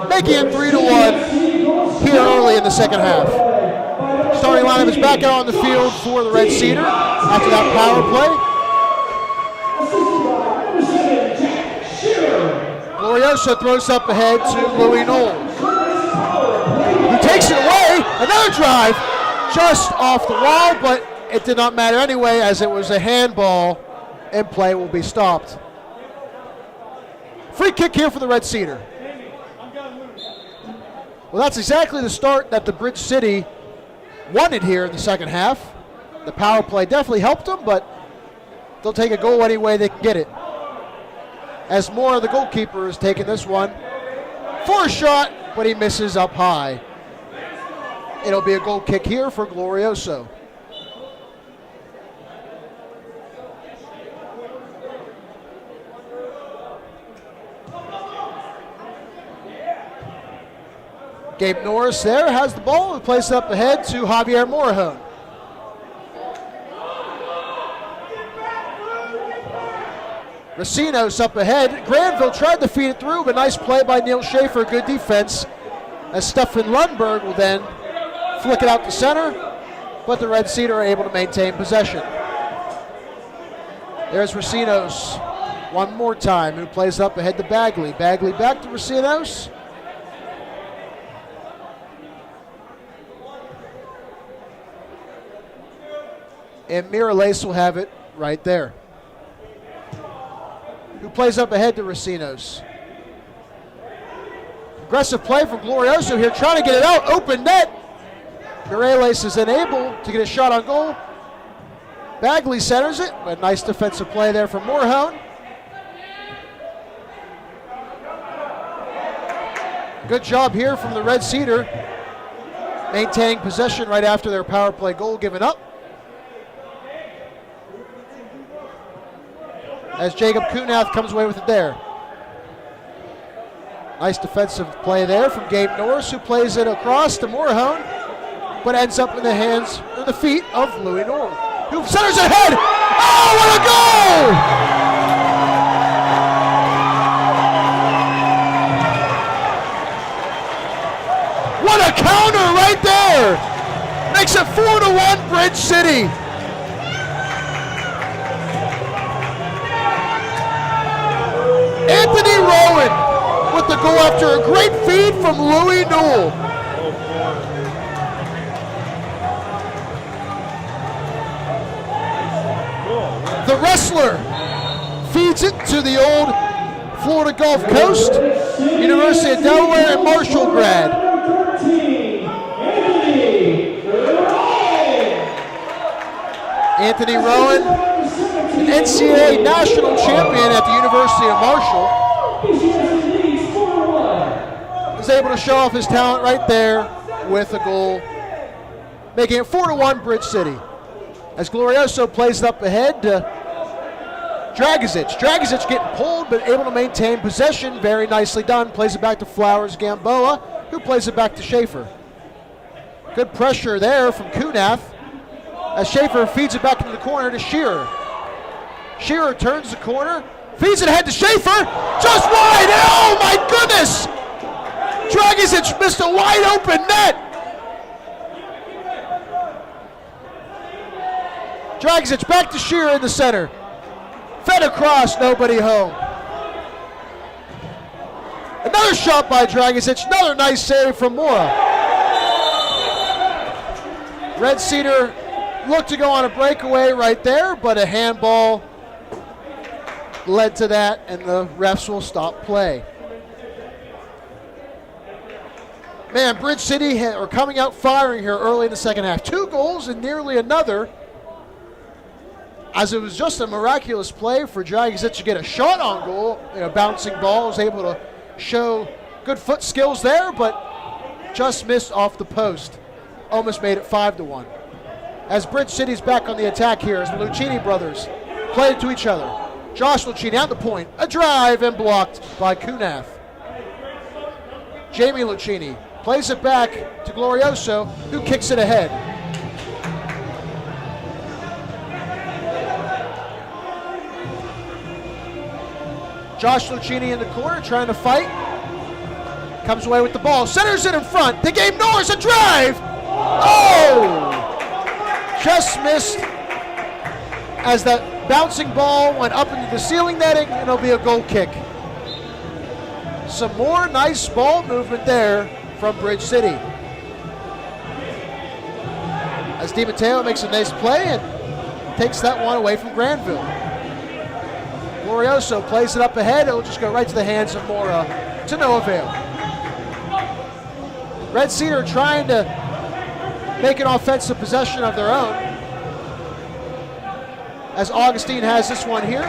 making it 3-1 here early in the second half. Starting lineup is back out on the field for the Red Cedar after that power play. Glorioso throws up ahead to Louis Knowles, who takes it away. Another drive. Just off the wall, but it did not matter anyway, as it was a handball and play will be stopped. Free kick here for the Red Cedar. Well, that's exactly the start that the Bridge City wanted here in the second half. The power play definitely helped them, but they'll take a goal any way they can get it. As Moore, the goalkeeper, is taking this one for a shot, but he misses up high. It'll be a goal kick here for Glorioso. Gabe Norris there has the ball and plays it up ahead to Javier Morajón. Racinos up ahead. Granville tried to feed it through, but nice play by Neil Schaefer. Good defense, as Stefan Lundberg will then flick it out to center, but the Red Cedar are able to maintain possession. There's Racinos one more time, who plays up ahead to Bagley. Bagley back to Racinos. And Miralace will have it right there. plays up ahead to Racinos. Aggressive play from Glorioso here, trying to get it out. Open net. Mireles is unable to get a shot on goal. Bagley centers it. A nice defensive play there from Moorhound. Good job here from the Red Cedar, maintaining possession right after their power play goal given up. As Jacob Kunath comes away with it there. Nice defensive play there from Gabe Norris, who plays it across to Moorhound, but ends up in the hands or the feet of Louis North, who centers it ahead. Oh, what a goal! What a counter right there! Makes it 4-1 Bridge City. Anthony Rowan with the goal after a great feed from Louis Newell. The wrestler feeds it to the old Florida Gulf Coast, University of Delaware and Marshall grad. Anthony Rowan, an NCAA national champion at the University of Marshall, is able to show off his talent right there with a goal, making it 4-1 Bridge City. As Glorioso plays it up ahead to Dragizic. Dragizic getting pulled but able to maintain possession. Very nicely done. Plays it back to Flowers Gamboa, who plays it back to Schaefer. Good pressure there from Kunath as Schaefer feeds it back into the corner to Shearer. Shearer turns the corner, feeds it ahead to Schaefer, just wide. Oh my goodness! Dragizic missed a wide open net. Dragizic back to Shearer in the center. Fed across, nobody home. Another shot by Dragizic, another nice save from Mora. Red Cedar looked to go on a breakaway right there, but a handball led to that, and the refs will stop play. Man, Bridge City are coming out firing here early in the second half. 2 goals and nearly another, as it was just a miraculous play for Dragizic to get a shot on goal. Bouncing ball, was able to show good foot skills there, but just missed off the post. Almost made it 5-1. As Bridge City's back on the attack here, as the Lucchini brothers play it to each other. Josh Lucchini at the point, a drive and blocked by Kunath. Jamie Lucchini plays it back to Glorioso, who kicks it ahead. Josh Lucchini in the corner trying to fight. Comes away with the ball, centers it in front. They gave Norris a drive. Oh! Just missed as that bouncing ball went up into the ceiling netting, and it'll be a goal kick. Some more nice ball movement there from Bridge City. As DiMatteo makes a nice play and takes that one away from Granville. Glorioso plays it up ahead. It'll just go right to the hands of Mora, to no avail. Red Cedar trying to make an offensive possession of their own, as Augustine has this one here.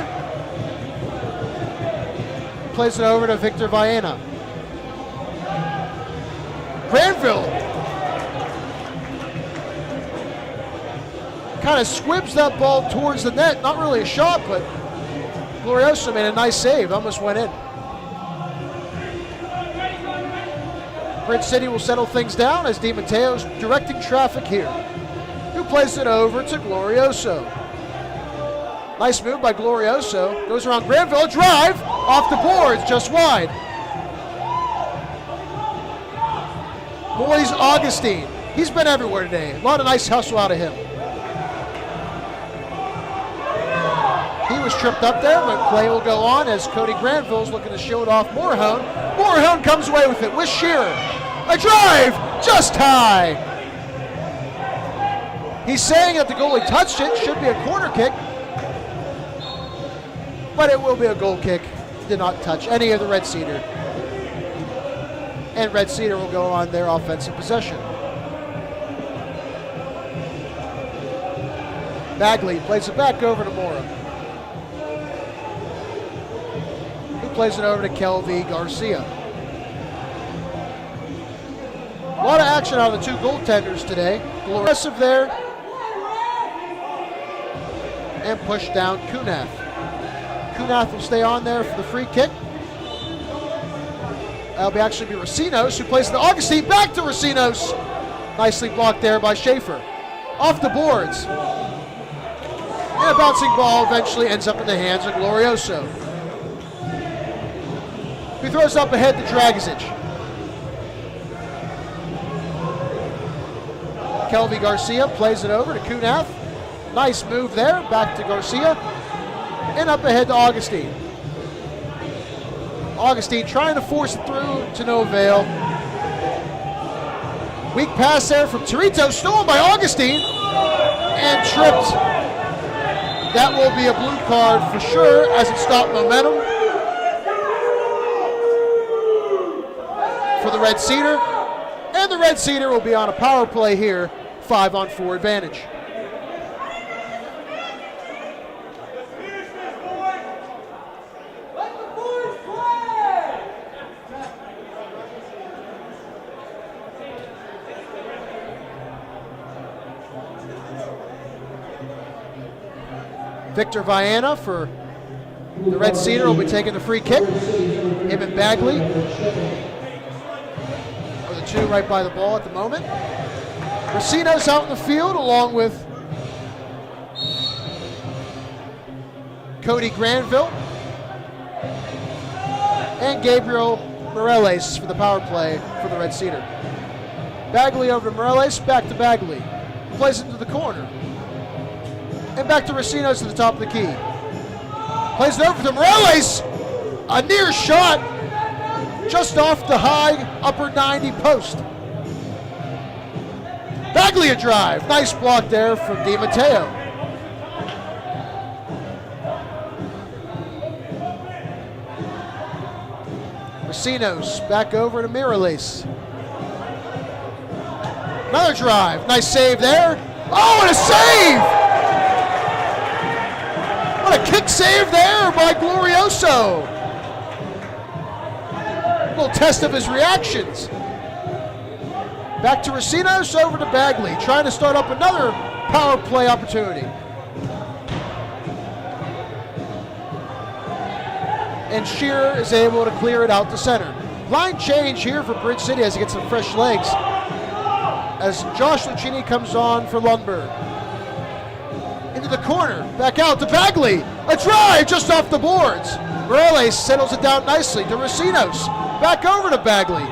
Plays it over to Victor Viana. Granville kind of squibs that ball towards the net. Not really a shot, but Glorioso made a nice save. Almost went in. Bridge City will settle things down as DiMatteo's directing traffic here, who plays it over to Glorioso. Nice move by Glorioso. Goes around Granville, a drive off the boards, just wide. Moise Augustine, he's been everywhere today. A lot of nice hustle out of him. He was tripped up there, but play will go on as Cody Granville's looking to show it off Moorhound. Moorhound comes away with it with Shearer. A drive, just high. He's saying that the goalie touched it, should be a corner kick, but it will be a goal kick. did not touch any of the Red Cedar. And Red Cedar will go on their offensive possession. Bagley plays it back over to Mora. He plays it over to Kelvin Garcia. A lot of action out of the two goaltenders today. Aggressive there. And push down Kunath. Kunath will stay on there for the free kick. That'll actually be Racinos, who plays to Augustine. Back to Racinos. Nicely blocked there by Schaefer. Off the boards. And a bouncing ball eventually ends up in the hands of Glorioso, who throws up ahead to Dragizic. Kelvin Garcia plays it over to Kunath. Nice move there, back to Garcia. And up ahead to Augustine. Augustine trying to force it through to no avail. Weak pass there from Torito, stolen by Augustine, and tripped. That will be a blue card for sure, as it stopped momentum for the Red Cedar. And the Red Cedar will be on a power play here, 5-on-4 advantage. Victor Viana for the Red Cedar will be taking the free kick. Him and Bagley are the two right by the ball at the moment. Racinos out in the field along with Cody Granville and Gabriel Morales for the power play for the Red Cedar. Bagley over to Morales, back to Bagley. Plays it into the corner. And back to Racinos at the top of the key. Plays it over to Morales. A near shot just off the high upper 90 post. Bagley a drive. Nice block there from Di Matteo. Racinos back over to Morales. Another drive. Nice save there. Oh, and a save! What a kick save there by Glorioso. A little test of his reactions. Back to Racinos, over to Bagley, trying to start up another power play opportunity. And Shearer is able to clear it out to center. Line change here for Bridge City as he gets some fresh legs, as Josh Lucchini comes on for Lundberg. Into the corner, back out to Bagley. A drive just off the boards. Morales settles it down nicely to Racinos. Back over to Bagley.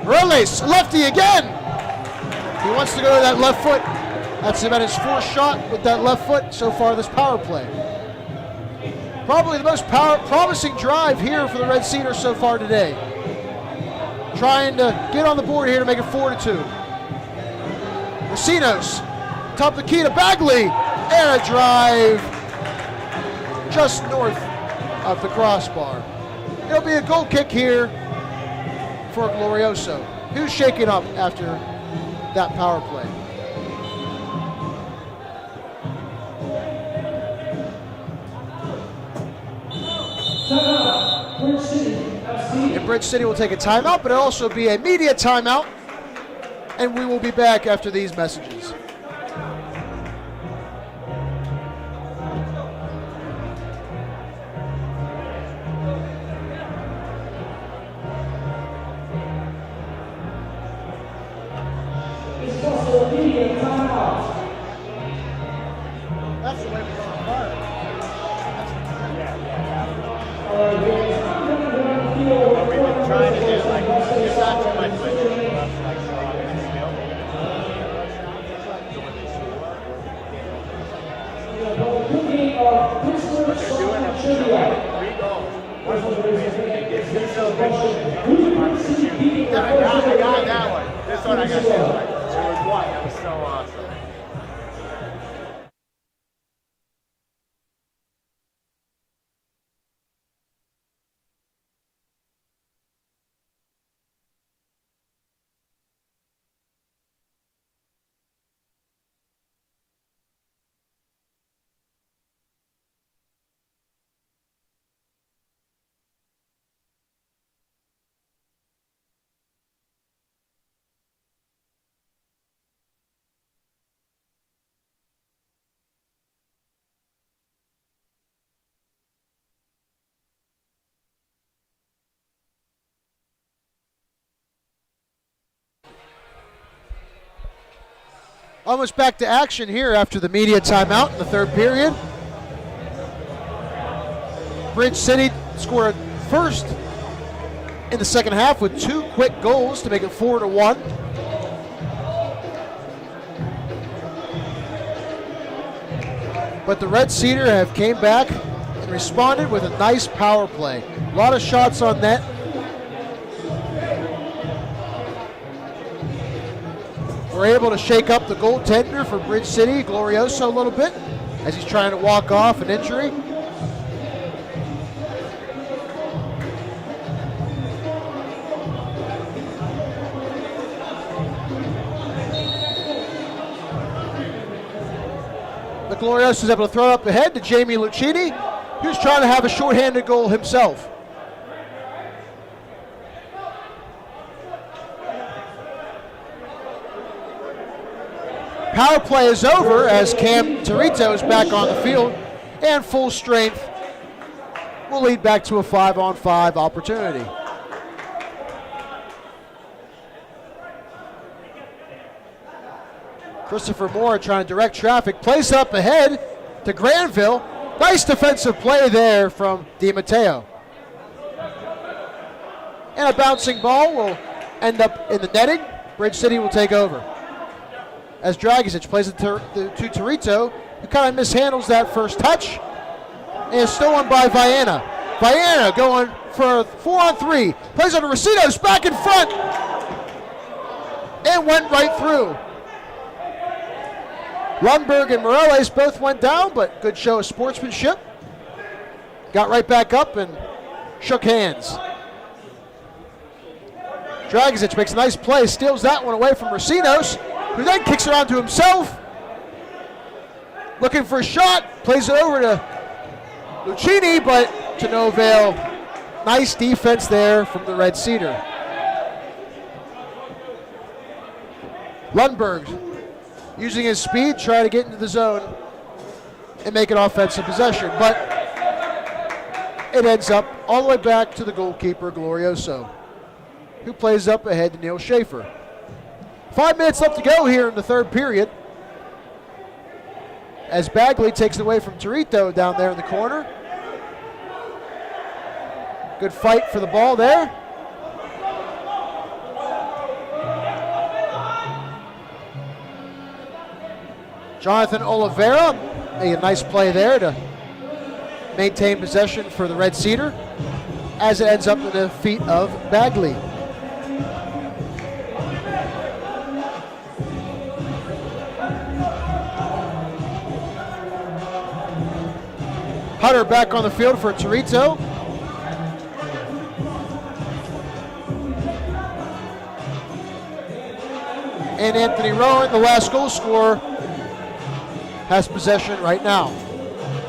Morales, lefty again. He wants to go to that left foot. That's about his fourth shot with that left foot so far this power play. Probably the most promising drive here for the Red Cedar so far today. Trying to get on the board here to make it 4-2. Racinos, top of the key to Bagley, and a drive just north of the crossbar. It'll be a goal kick here for Glorioso, who's shaken up after that power play. And Bridge City will take a timeout, but it'll also be a media timeout. And we will be back after these messages. It's also a media timeout. That's the way we go to fire. All right, guys, I'm going to go on the field. What we've been trying to do, like, it's not too much, but What they're doing is showing 3 goals. One of them is I got that one. This one I got this one. There was one. That was so awesome. Almost back to action here after the media timeout in the third period. Bridge City scored first in the second half with 2 quick goals to make it 4-1. But the Red Cedar have came back and responded with a nice power play. A lot of shots on net. We're able to shake up the goaltender for Bridge City, Glorioso, a little bit as he's trying to walk off an injury. The Glorioso is able to throw it up ahead to Jamie Lucchini, who's trying to have a shorthanded goal himself. Power play is over as Cam Torito is back on the field, and full strength will lead back to a 5-on-5 opportunity. Christopher Moore trying to direct traffic, plays up ahead to Granville. Nice defensive play there from DiMatteo. And a bouncing ball will end up in the netting. Bridge City will take over. As Dragišić plays it to Torito, who kind of mishandles that first touch. And is stolen by Viana. Viana going for a 4-on-3. Plays on to Racinos, back in front. And went right through. Lundberg and Morales both went down, but good show of sportsmanship. Got right back up and shook hands. Dragišić makes a nice play, steals that one away from Racinos, who then kicks it on to himself. Looking for a shot, plays it over to Lucchini, but to no avail. Nice defense there from the Red Cedar. Lundberg using his speed, trying to get into the zone and make an offensive possession, but it ends up all the way back to the goalkeeper, Glorioso, who plays up ahead to Neil Schaefer. 5 minutes left to go here in the third period as Bagley takes it away from Torito down there in the corner. Good fight for the ball there. Jonathan Oliveira made a nice play there to maintain possession for the Red Cedar as it ends up in the feet of Bagley. Hutter back on the field for Torito. And Anthony Rowan, the last goal scorer, has possession right now.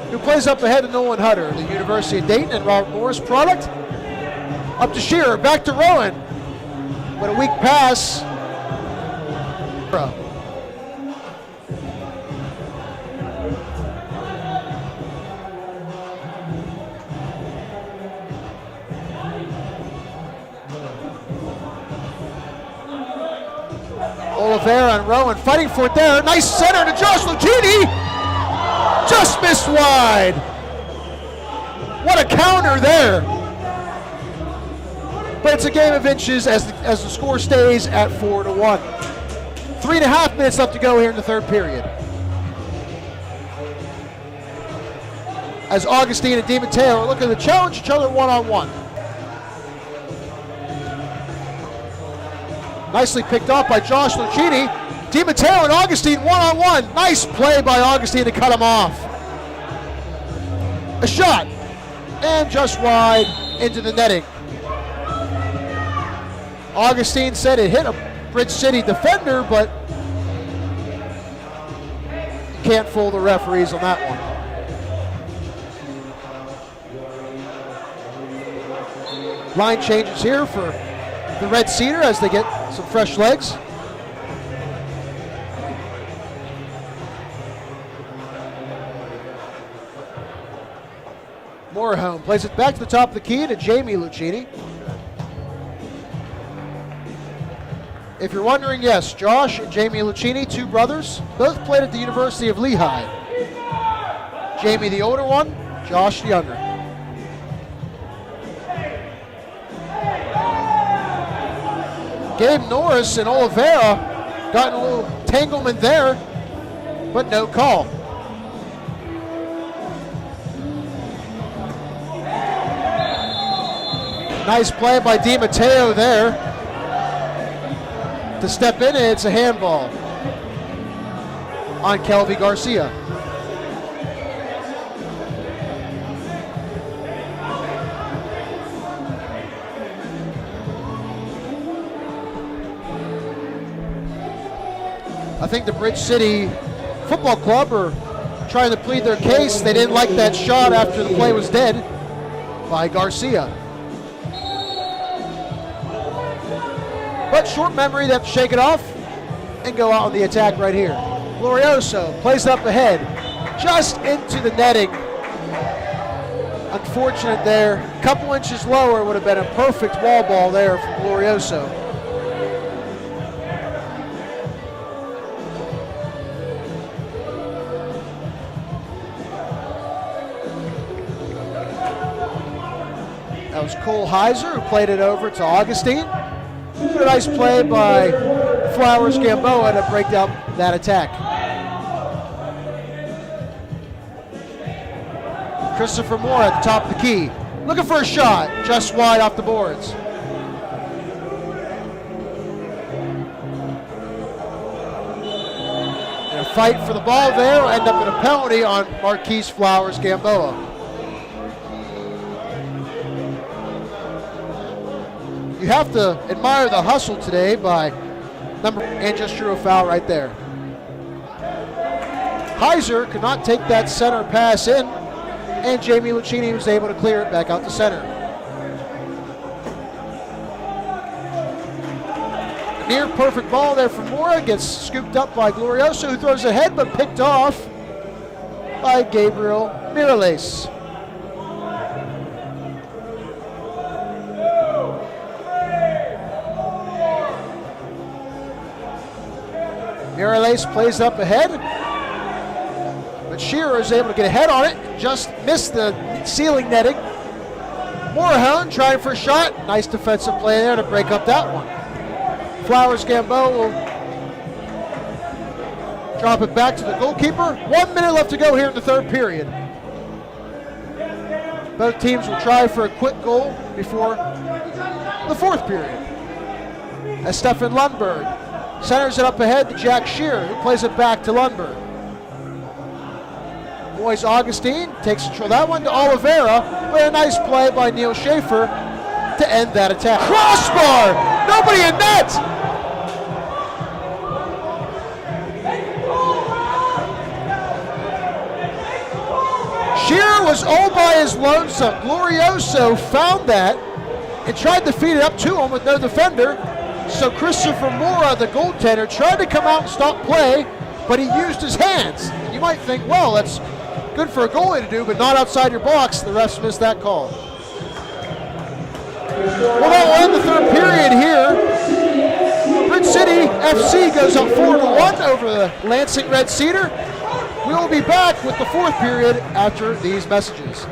Who plays up ahead of Nolan Hutter, the University of Dayton and Robert Morris product. Up to Shearer, back to Rowan. But a weak pass. Oliveira and Rowan fighting for it there. Nice center to Josh Lucchini. Just missed wide. What a counter there. But it's a game of inches as the score stays at 4-1. 3.5 minutes left to go here in the third period. As Augustine and DiMatteo are looking to challenge each other one-on-one. Nicely picked off by Josh Lucchini. DiMatteo and Augustine one-on-one. Nice play by Augustine to cut him off. A shot. And just wide into the netting. Augustine said it hit a Bridge City defender, but you can't fool the referees on that one. Line changes here for the Red Cedar as they get some fresh legs. Moorhome plays it back to the top of the key to Jamie Lucchini. If you're wondering, yes, Josh and Jamie Lucchini, two brothers, both played at the University of Lehigh. Jamie the older one, Josh the younger. Gabe Norris and Oliveira got in a little tanglement there, but no call. Nice play by Di Matteo there to step in, and it's a handball on Kelvy Garcia. I think the Bridge City Football Club are trying to plead their case. They didn't like that shot after the play was dead by Garcia. But short memory, they have to shake it off and go out on the attack right here. Glorioso plays up ahead, just into the netting. Unfortunate there. A couple inches lower would have been a perfect wall ball there from Glorioso. That was Cole Heiser who played it over to Augustine. A nice play by Flowers Gamboa to break down that attack. Christopher Moore at the top of the key. Looking for a shot, just wide off the boards. And a fight for the ball there will end up in a penalty on Marquise Flowers Gamboa. You have to admire the hustle today by number, and just drew a foul right there. Heiser could not take that center pass in, and Jamie Lucchini was able to clear it back out to center. A near perfect ball there from Mora, gets scooped up by Glorioso, who throws ahead but picked off by Gabriel Miralles. Miralles plays up ahead, but Shearer is able to get ahead on it, just missed the ceiling netting. Moorhound trying for a shot. Nice defensive play there to break up that one. Flowers Gamboa will drop it back to the goalkeeper. 1 minute left to go here in the third period. Both teams will try for a quick goal before the fourth period. As Stefan Lundberg centers it up ahead to Jack Shearer, who plays it back to Lundberg. Boys Augustine takes control of that one to Oliveira, with a nice play by Neil Schaefer to end that attack. Crossbar! Nobody in net! Shearer was all by his lonesome. Glorioso found that and tried to feed it up to him with no defender. So Christopher Mora, the goaltender, tried to come out and stop play, but he used his hands. And you might think, well, that's good for a goalie to do, but not outside your box. The refs missed that call. Well, that will end the third period here. Bridge City FC goes up 4-1 over the Lansing Red Cedar. We will be back with the fourth period after these messages.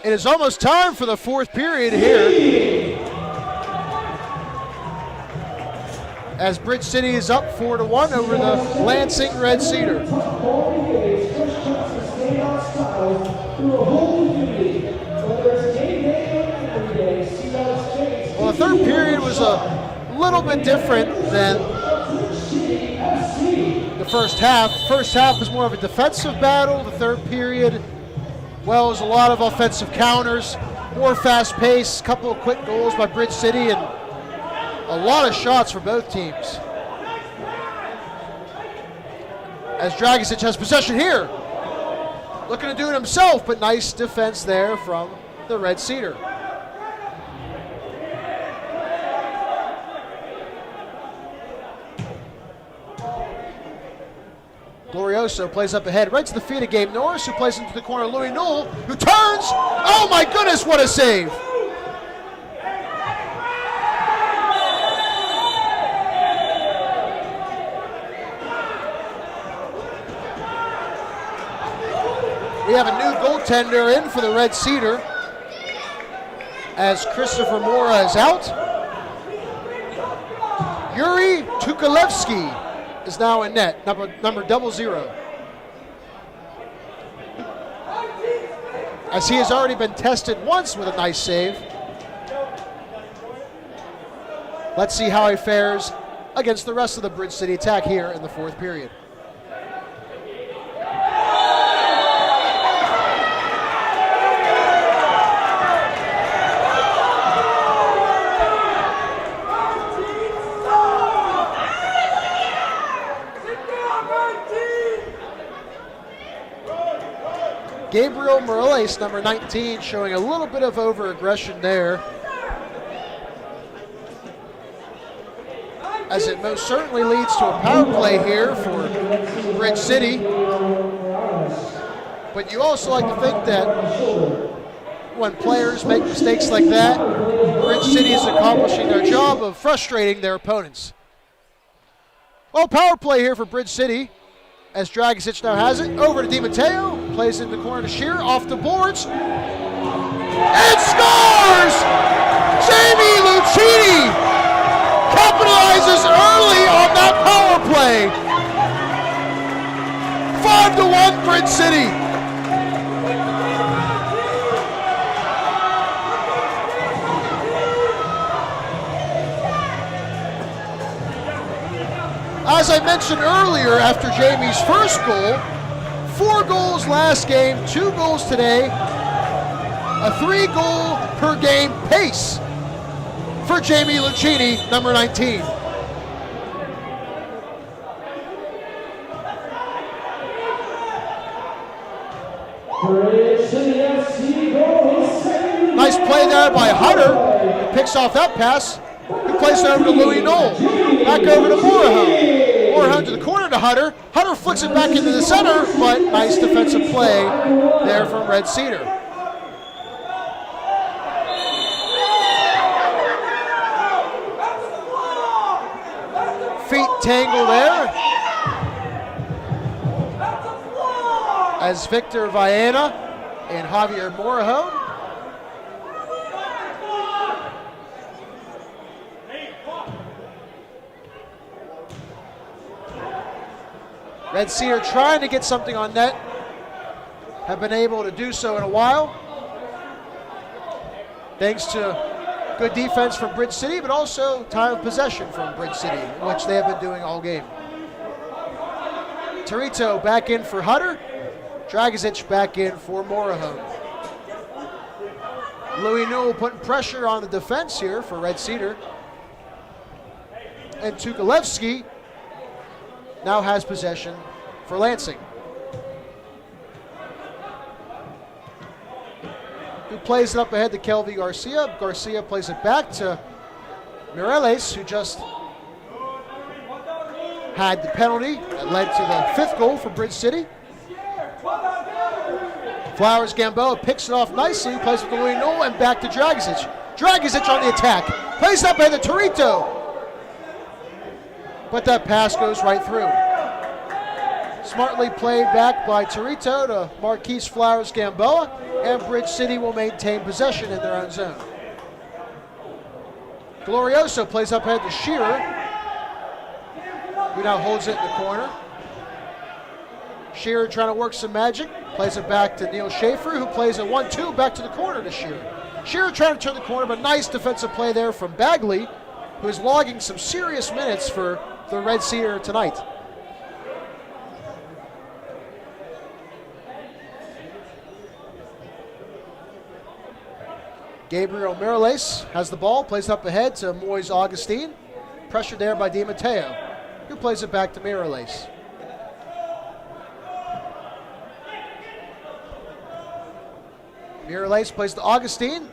It is almost time for the fourth period here, as Bridge City is up 4-1 over the Lansing Red Cedar. Well, the third period was a little bit different than the first half. The first half was more of a defensive battle. The third period, well, it was a lot of offensive counters, more fast-paced, a couple of quick goals by Bridge City, and a lot of shots for both teams. As Dragicic has possession here. Looking to do it himself, but nice defense there from the Red Cedar. Glorioso plays up ahead, right to the feet of Gabe Norris, who plays into the corner. Louis Newell, who turns. Oh my goodness, what a save! We have a new goaltender in for the Red Cedar, as Christopher Mora is out. Yuri Tukalevsky is now in net, number 00. As he has already been tested once with a nice save. Let's see how he fares against the rest of the Bridge City attack here in the fourth period. Gabriel Morales, number 19, showing a little bit of over-aggression there, as it most certainly leads to a power play here for Bridge City. But you also like to think that when players make mistakes like that, Bridge City is accomplishing their job of frustrating their opponents. Well, power play here for Bridge City, as Dragicic now has it. Over to Di Matteo, plays in the corner to Shear, off the boards, and scores! Jamie Lucchini capitalizes early on that power play. 5-1 Bridge City. As I mentioned earlier, after Jamie's first goal, 4 goals last game, 2 goals today, a 3-goal per game pace for Jamie Lucchini, number 19. Nice play there by Hutter. He picks off that pass. He plays it over to Louis Knoll. Back over to Moorhound. Moorhound to the corner to Hutter. Hutter flicks it back into the center, but nice defensive play there from Red Cedar. Feet tangle there, as Victor Viana and Javier Moorhound. Red Cedar trying to get something on net. Have been able to do so in a while, thanks to good defense from Bridge City, but also time of possession from Bridge City, which they have been doing all game. Torito back in for Hutter. Dragicic back in for Moorhound. Louis Newell putting pressure on the defense here for Red Cedar. And Tukalevsky now has possession for Lansing, who plays it up ahead to Kelvy Garcia. Garcia plays it back to Mireles, who just had the penalty that led to the 5th goal for Bridge City. Flowers Gamboa picks it off nicely, plays it to Louis Knoll, and back to Dragicic. Dragicic on the attack, plays it up ahead to Torito, but that pass goes right through. Smartly played back by Torito to Marquise Flowers Gamboa, and Bridge City will maintain possession in their own zone. Glorioso plays up ahead to Shearer, who now holds it in the corner. Shearer trying to work some magic, plays it back to Neil Schaefer, who plays a 1-2 back to the corner to Shearer. Shearer trying to turn the corner, but nice defensive play there from Bagley, who is logging some serious minutes for the Red Cedar tonight. Gabriel Miralles has the ball, plays up ahead to Moise Augustine. Pressured there by Di Matteo, who plays it back to Miralles. Miralles plays to Augustine,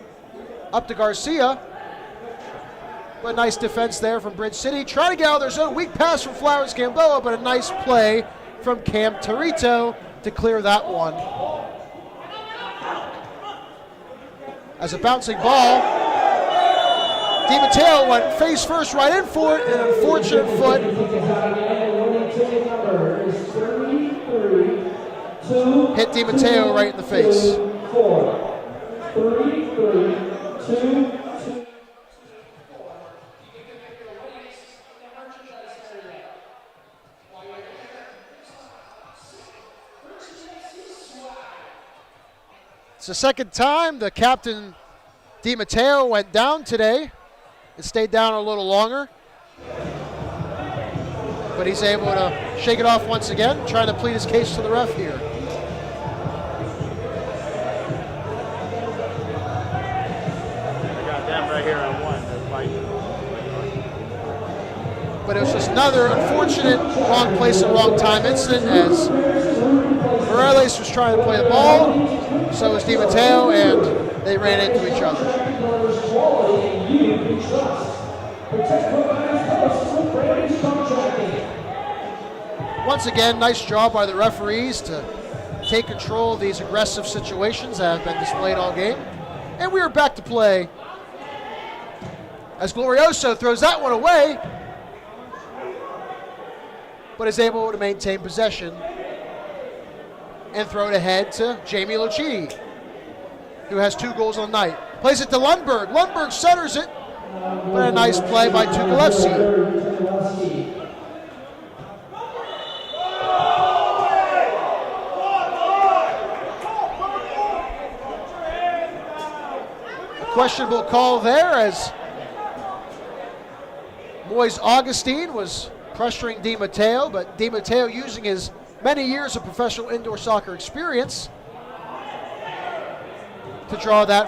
up to Garcia. But nice defense there from Bridge City. Trying to get out of their zone. Weak pass from Flowers Gamboa, but a nice play from Cam Torito to clear that one. As a bouncing ball, Di Matteo went face first right in for it, an unfortunate foot. Hit Di Matteo right in the face. It's the second time the captain, Di Matteo, went down today. It stayed down a little longer. But he's able to shake it off once again, trying to plead his case to the ref here. I got them right here on one. But it was just another unfortunate wrong place and wrong time incident as Morales was trying to play the ball, so was Di Matteo, and they ran into each other. Once again, nice job by the referees to take control of these aggressive situations that have been displayed all game. And we are back to play as Glorioso throws that one away, but is able to maintain possession and throw it ahead to Jamie Lucchini, who has 2 goals on the night. Plays it to Lundberg. Lundberg centers it, but a nice play by Tukalevsky. A questionable call there as Moise Augustine was pressuring Di Matteo, but Di Matteo using his many years of professional indoor soccer experience to draw that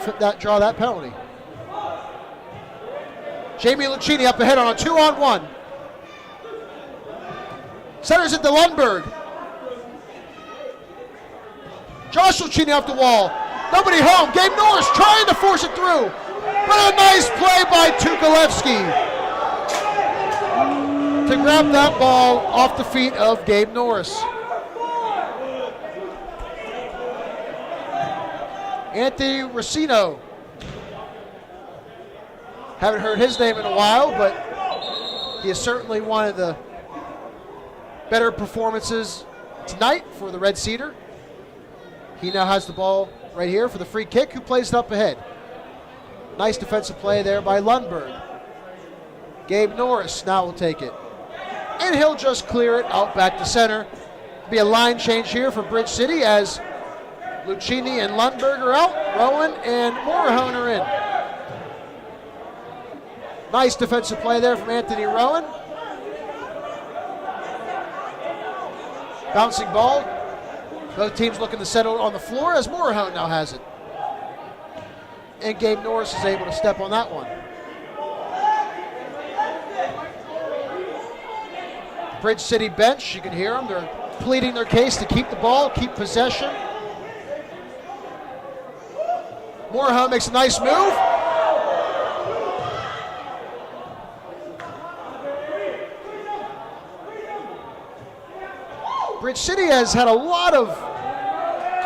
penalty. Jamie Lucchini up ahead on a 2-on-1. Centers it to Lundberg. Josh Lucchini off the wall. Nobody home. Gabe Norris trying to force it through. But a nice play by Tukalevsky to grab that ball off the feet of Gabe Norris. Anthony Racino. Haven't heard his name in a while, but he is certainly one of the better performances tonight for the Red Cedar. He now has the ball right here for the free kick, who plays it up ahead. Nice defensive play there by Lundberg. Gabe Norris now will take it. And he'll just clear it out back to center. Be a line change here for Bridge City as Lucchini and Lundberg are out. Rowan and Morahone are in. Nice defensive play there from Anthony Rowan. Bouncing ball. Both teams looking to settle on the floor as Morahone now has it. And Gabe Norris is able to step on that one. Bridge City bench, you can hear them. They're pleading their case to keep the ball, keep possession. Morahone makes a nice move. Bridge City has had a lot of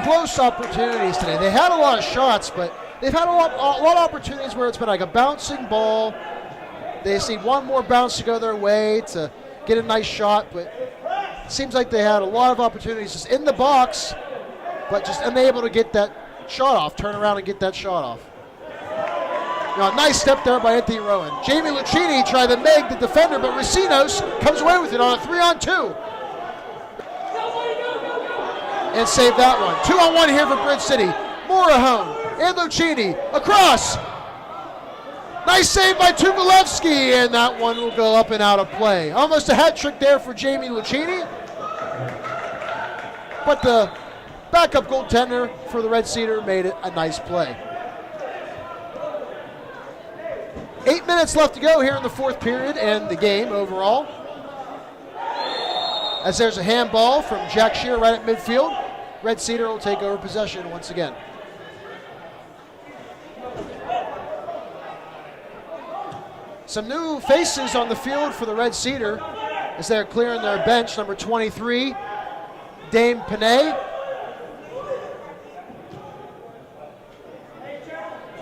close opportunities today. They had a lot of shots, but they've had a lot of opportunities where it's been like a bouncing ball. They just need one more bounce to go their way to get a nice shot, but seems like they had a lot of opportunities just in the box, but just unable to get that shot off, turn around and get that shot off. Now, a nice step there by Anthony Rowan. Jamie Lucchini tried to make the defender, but Racinos comes away with it on a 3-on-2. And save that one. 2-on-1 here for Bridge City. Morahone and Lucchini across. Nice save by Tuvalevsky, and that one will go up and out of play. Almost a hat trick there for Jamie Lucchini. But the backup goaltender for the Red Cedar made it a nice play. 8 minutes left to go here in the fourth period and the game overall. As there's a handball from Jack Shear right at midfield. Red Cedar will take over possession once again. Some new faces on the field for the Red Cedar as they're clearing their bench. Number 23, Dame Panay.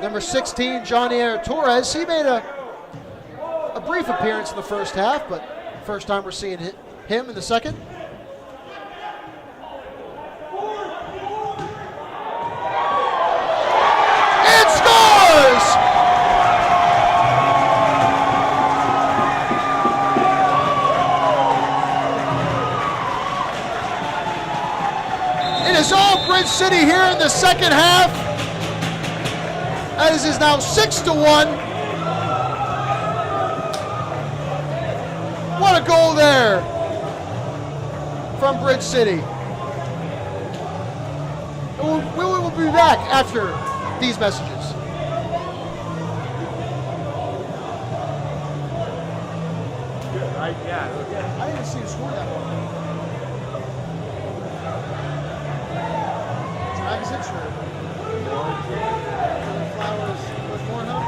Number 16, Johnny Air Torres. He made a brief appearance in the first half, but first time we're seeing him in the second. And scores! It is all Bridge City here in the second half. As is now 6-1. What a goal there from Bridge City. We will be back after these messages. Yeah. I didn't see you score that one. It's an exit shirt. Flowers with more help?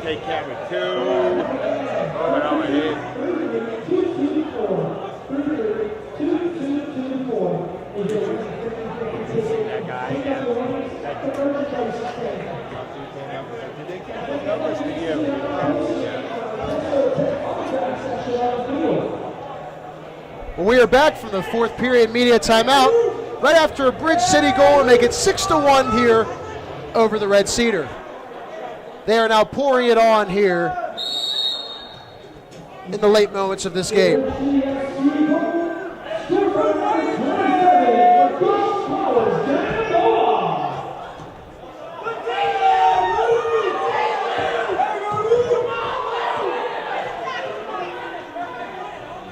Take camera 2. Over over here. That guy. Did they get the numbers for you? Well, we are back from the fourth period media timeout. Right after a Bridge City goal to make it 6-1 here over the Red Cedar. They are now pouring it on here in the late moments of this game.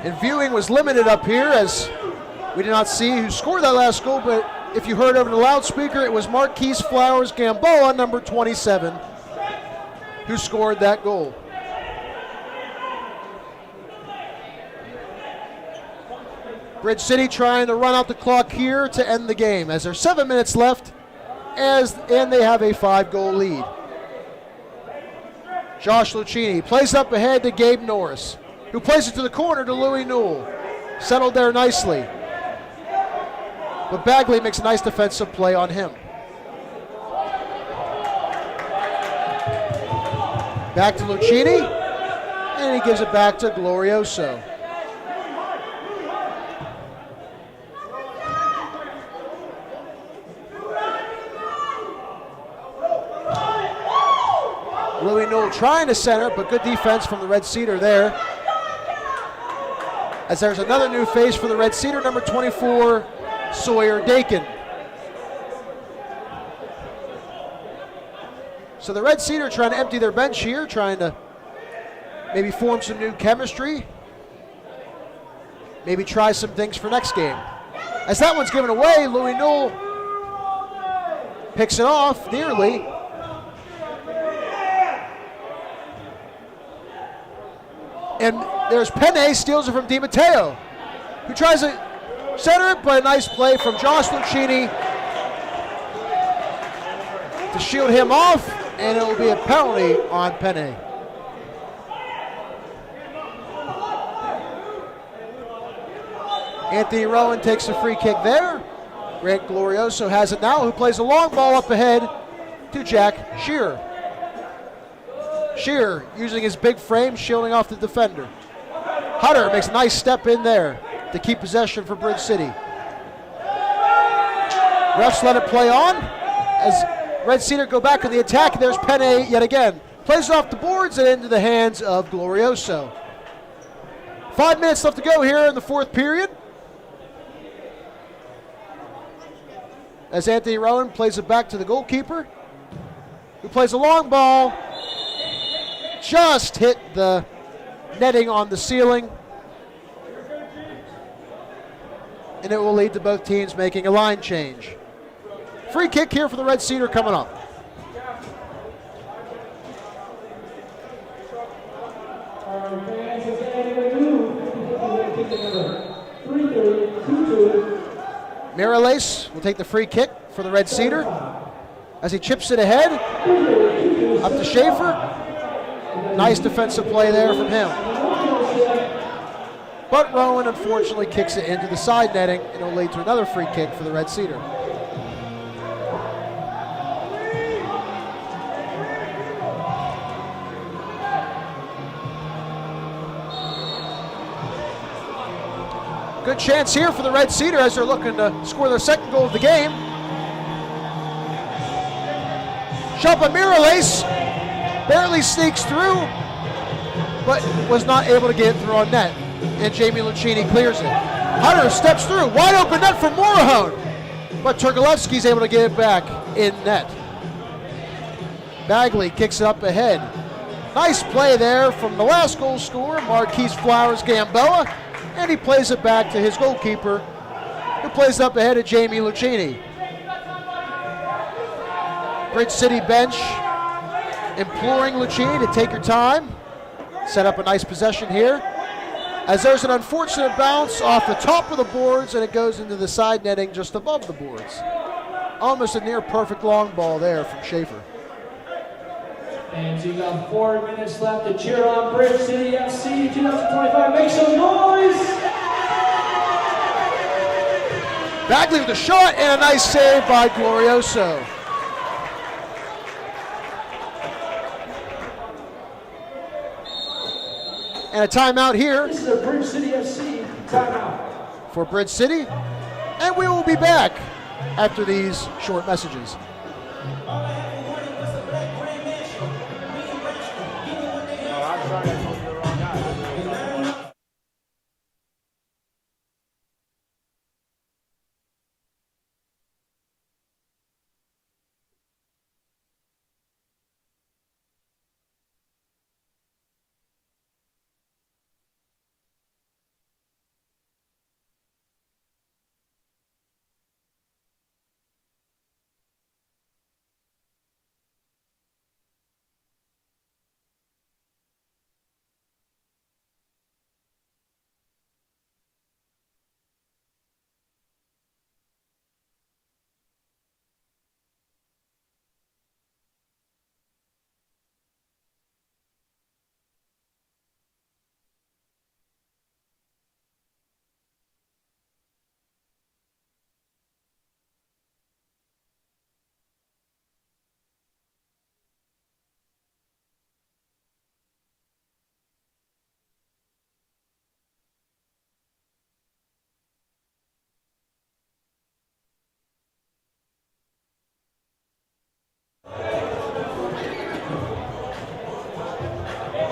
And viewing was limited up here as we did not see who scored that last goal, but if you heard over the loudspeaker, it was Marquise Flowers Gamboa, number 27, who scored that goal. Bridge City trying to run out the clock here to end the game as there's 7 minutes left and they have a 5-goal lead. Josh Lucchini plays up ahead to Gabe Norris, who plays it to the corner to Louis Newell. Settled there nicely. But Bagley makes a nice defensive play on him. Back to Lucchini, and he gives it back to Glorioso. Louis Newell trying to center, but good defense from the Red Cedar there. As there's another new face for the Red Cedar, number 24, Sawyer Dakin. So the Red Cedar trying to empty their bench here, trying to maybe form some new chemistry. Maybe try some things for next game. As that one's given away, Louis Newell picks it off nearly. And there's Penne, steals it from DiMatteo, who tries to center it, but a nice play from Josh Lucchini to shield him off, and it will be a penalty on Penne. Anthony Rowan takes a free kick there. Grant Glorioso has it now, who plays a long ball up ahead to Jack Shearer. Shearer using his big frame, shielding off the defender. Hutter makes a nice step in there to keep possession for Bridge City. Refs let it play on as Red Cedar go back on the attack. There's Penne yet again. Plays it off the boards and into the hands of Glorioso. 5 minutes left to go here in the fourth period. As Anthony Rowan plays it back to the goalkeeper, who plays a long ball. Just hit the netting on the ceiling. And it will lead to both teams making a line change. Free kick here for the Red Cedar coming up. Miralace will take the free kick for the Red Cedar as he chips it ahead. Up to Schaefer. Nice defensive play there from him. But Rowan unfortunately kicks it into the side netting, and it'll lead to another free kick for the Red Cedar. Good chance here for the Red Cedar as they're looking to score their second goal of the game. Shot by Miralace. Barely sneaks through, but was not able to get it through on net. And Jamie Lucchini clears it. Hunter steps through. Wide open net for Morahone. But Turgalevsky's able to get it back in net. Bagley kicks it up ahead. Nice play there from the last goal scorer, Marquise Flowers Gamboa. And he plays it back to his goalkeeper, who plays it up ahead of Jamie Lucchini. Bridge City bench imploring Lucchini to take your time. Set up a nice possession here. As there's an unfortunate bounce off the top of the boards and it goes into the side netting just above the boards. Almost a near perfect long ball there from Schaefer. And so you got 4 minutes left to cheer on Bridge City FC 2025. Make some noise! Bagley with a shot and a nice save by Glorioso. And a timeout here. This is a Bridge City FC timeout. For Bridge City. And we will be back after these short messages.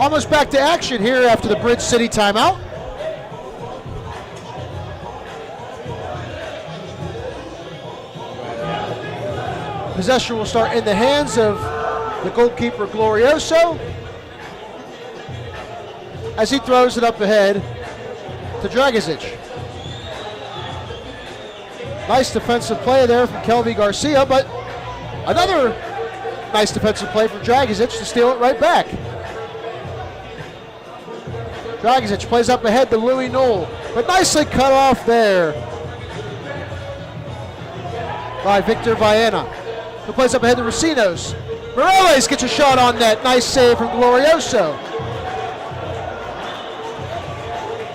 Almost back to action here after the Bridge City timeout. Possession will start in the hands of the goalkeeper Glorioso as he throws it up ahead to Dragišić. Nice defensive play there from Kelvy Garcia, but another nice defensive play from Dragišić to steal it right back. Dragišić plays up ahead to Louis Knoll, but nicely cut off there by Victor Viana, who plays up ahead to Racinos. Morales gets a shot on net. Nice save from Glorioso.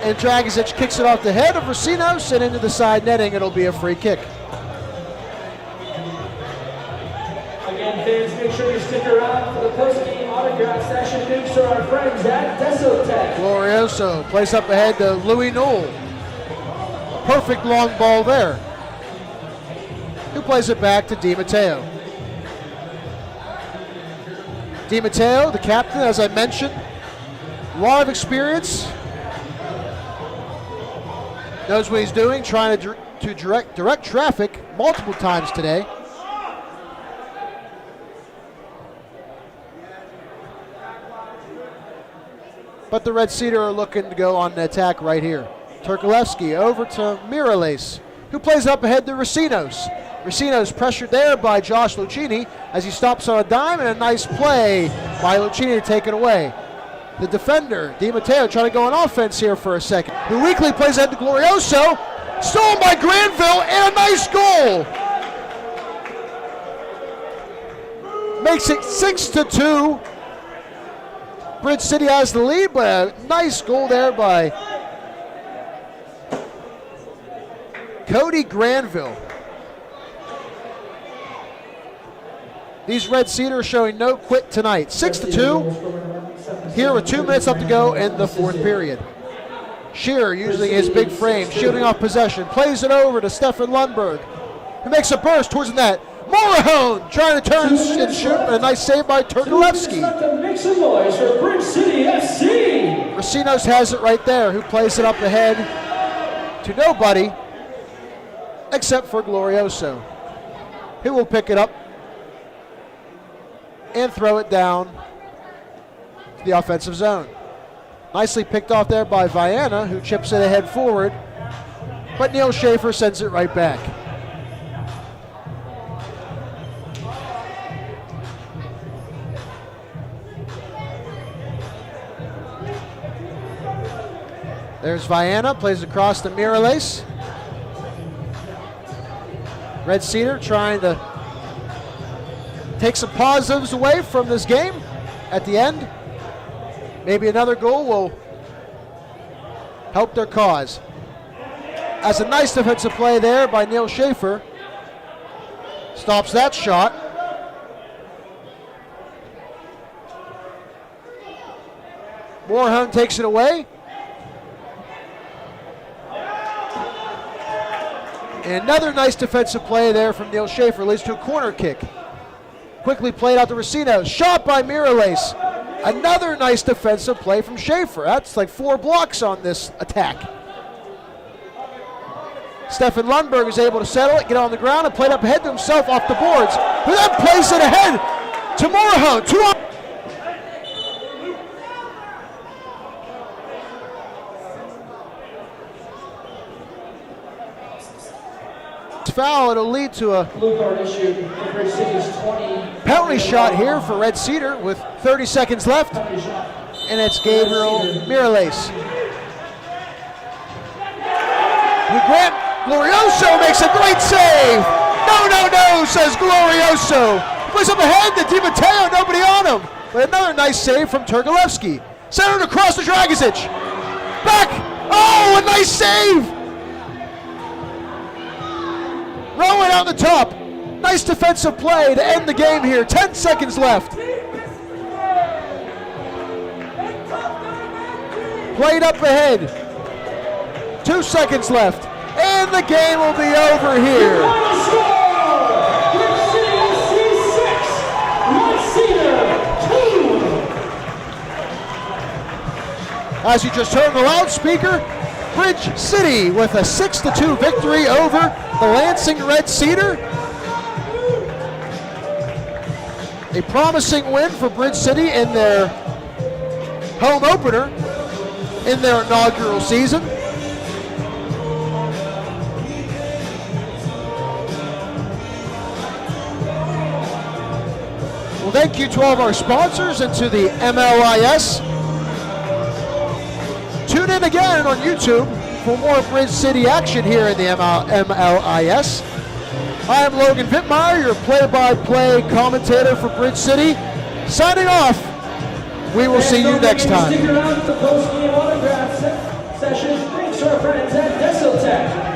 And Dragišić kicks it off the head of Racinos and into the side netting. It'll be a free kick. Again, fans, make sure you stick around for the post-game autograph session. Thanks to our friends at Desotech. Glorioso plays up ahead to Louis Knoll. A perfect long ball there. Who plays it back to Di Matteo. Di Matteo, the captain, as I mentioned, a lot of experience. Knows what he's doing, trying to direct traffic multiple times today. But the Red Cedar are looking to go on an attack right here. Turkalevsky over to Miralles, who plays up ahead to Racinos. Racinos pressured there by Josh Lucchini as he stops on a dime, and a nice play by Lucchini to take it away. The defender, Di Matteo, trying to go on offense here for a second. Who weakly plays ahead to Glorioso. Stolen by Granville, and a nice goal. Makes it 6-2. Bridge City has the lead, but a nice goal there by Cody Granville. These Red Cedar are showing no quit tonight. 6-2 here with 2 minutes left to go in the fourth period. Shearer using his big frame, shooting off possession, plays it over to Stefan Lundberg, who makes a burst towards the net. Morahone trying to turn and shoot, and a nice save by Turkalevsky. Make some noise for Bridge City FC. Racinos has it right there, who plays it up ahead to nobody except for Glorioso, who will pick it up and throw it down to the offensive zone. Nicely picked off there by Viana, who chips it ahead forward, but Neil Schaefer sends it right back. There's Viana, plays across to Miralles. Red Cedar trying to take some positives away from this game at the end. Maybe another goal will help their cause. As a nice defensive play there by Neil Schaefer. Stops that shot. Morahone takes it away. And another nice defensive play there from Neil Schaefer leads to a corner kick. Quickly played out to Racinos. Shot by Miralles. Another nice defensive play from Schaefer. That's like 4 blocks on this attack. Stefan Lundberg is able to settle it, get on the ground, and play it up ahead to himself off the boards. Who then plays it ahead to Morahone. 2 on. Foul. It'll lead to a penalty shot here for Red Cedar with 30 seconds left, and it's Gabriel Miralles. Glorioso makes a great save. No, says Glorioso. Plays up ahead to Di Matteo, nobody on him. But another nice save from Turkalevsky. Centered across to Dragišić. Back. Oh, a nice save. Rowan on the top. Nice defensive play to end the game here. 10 seconds left. Played up ahead. 2 seconds left. And the game will be over here. As you just heard on the loudspeaker, Bridge City with a 6-2 victory over the Lansing Red Cedar. A promising win for Bridge City in their home opener in their inaugural season. Well, thank you to all of our sponsors and to the MLIS. Tune in again on YouTube for more Bridge City action here in the MLIS. I am Logan Vittmeyer, your play-by-play commentator for Bridge City. Signing off. We will see you next time. Stick around for the post-game autograph session. Thanks to our friends at Tech.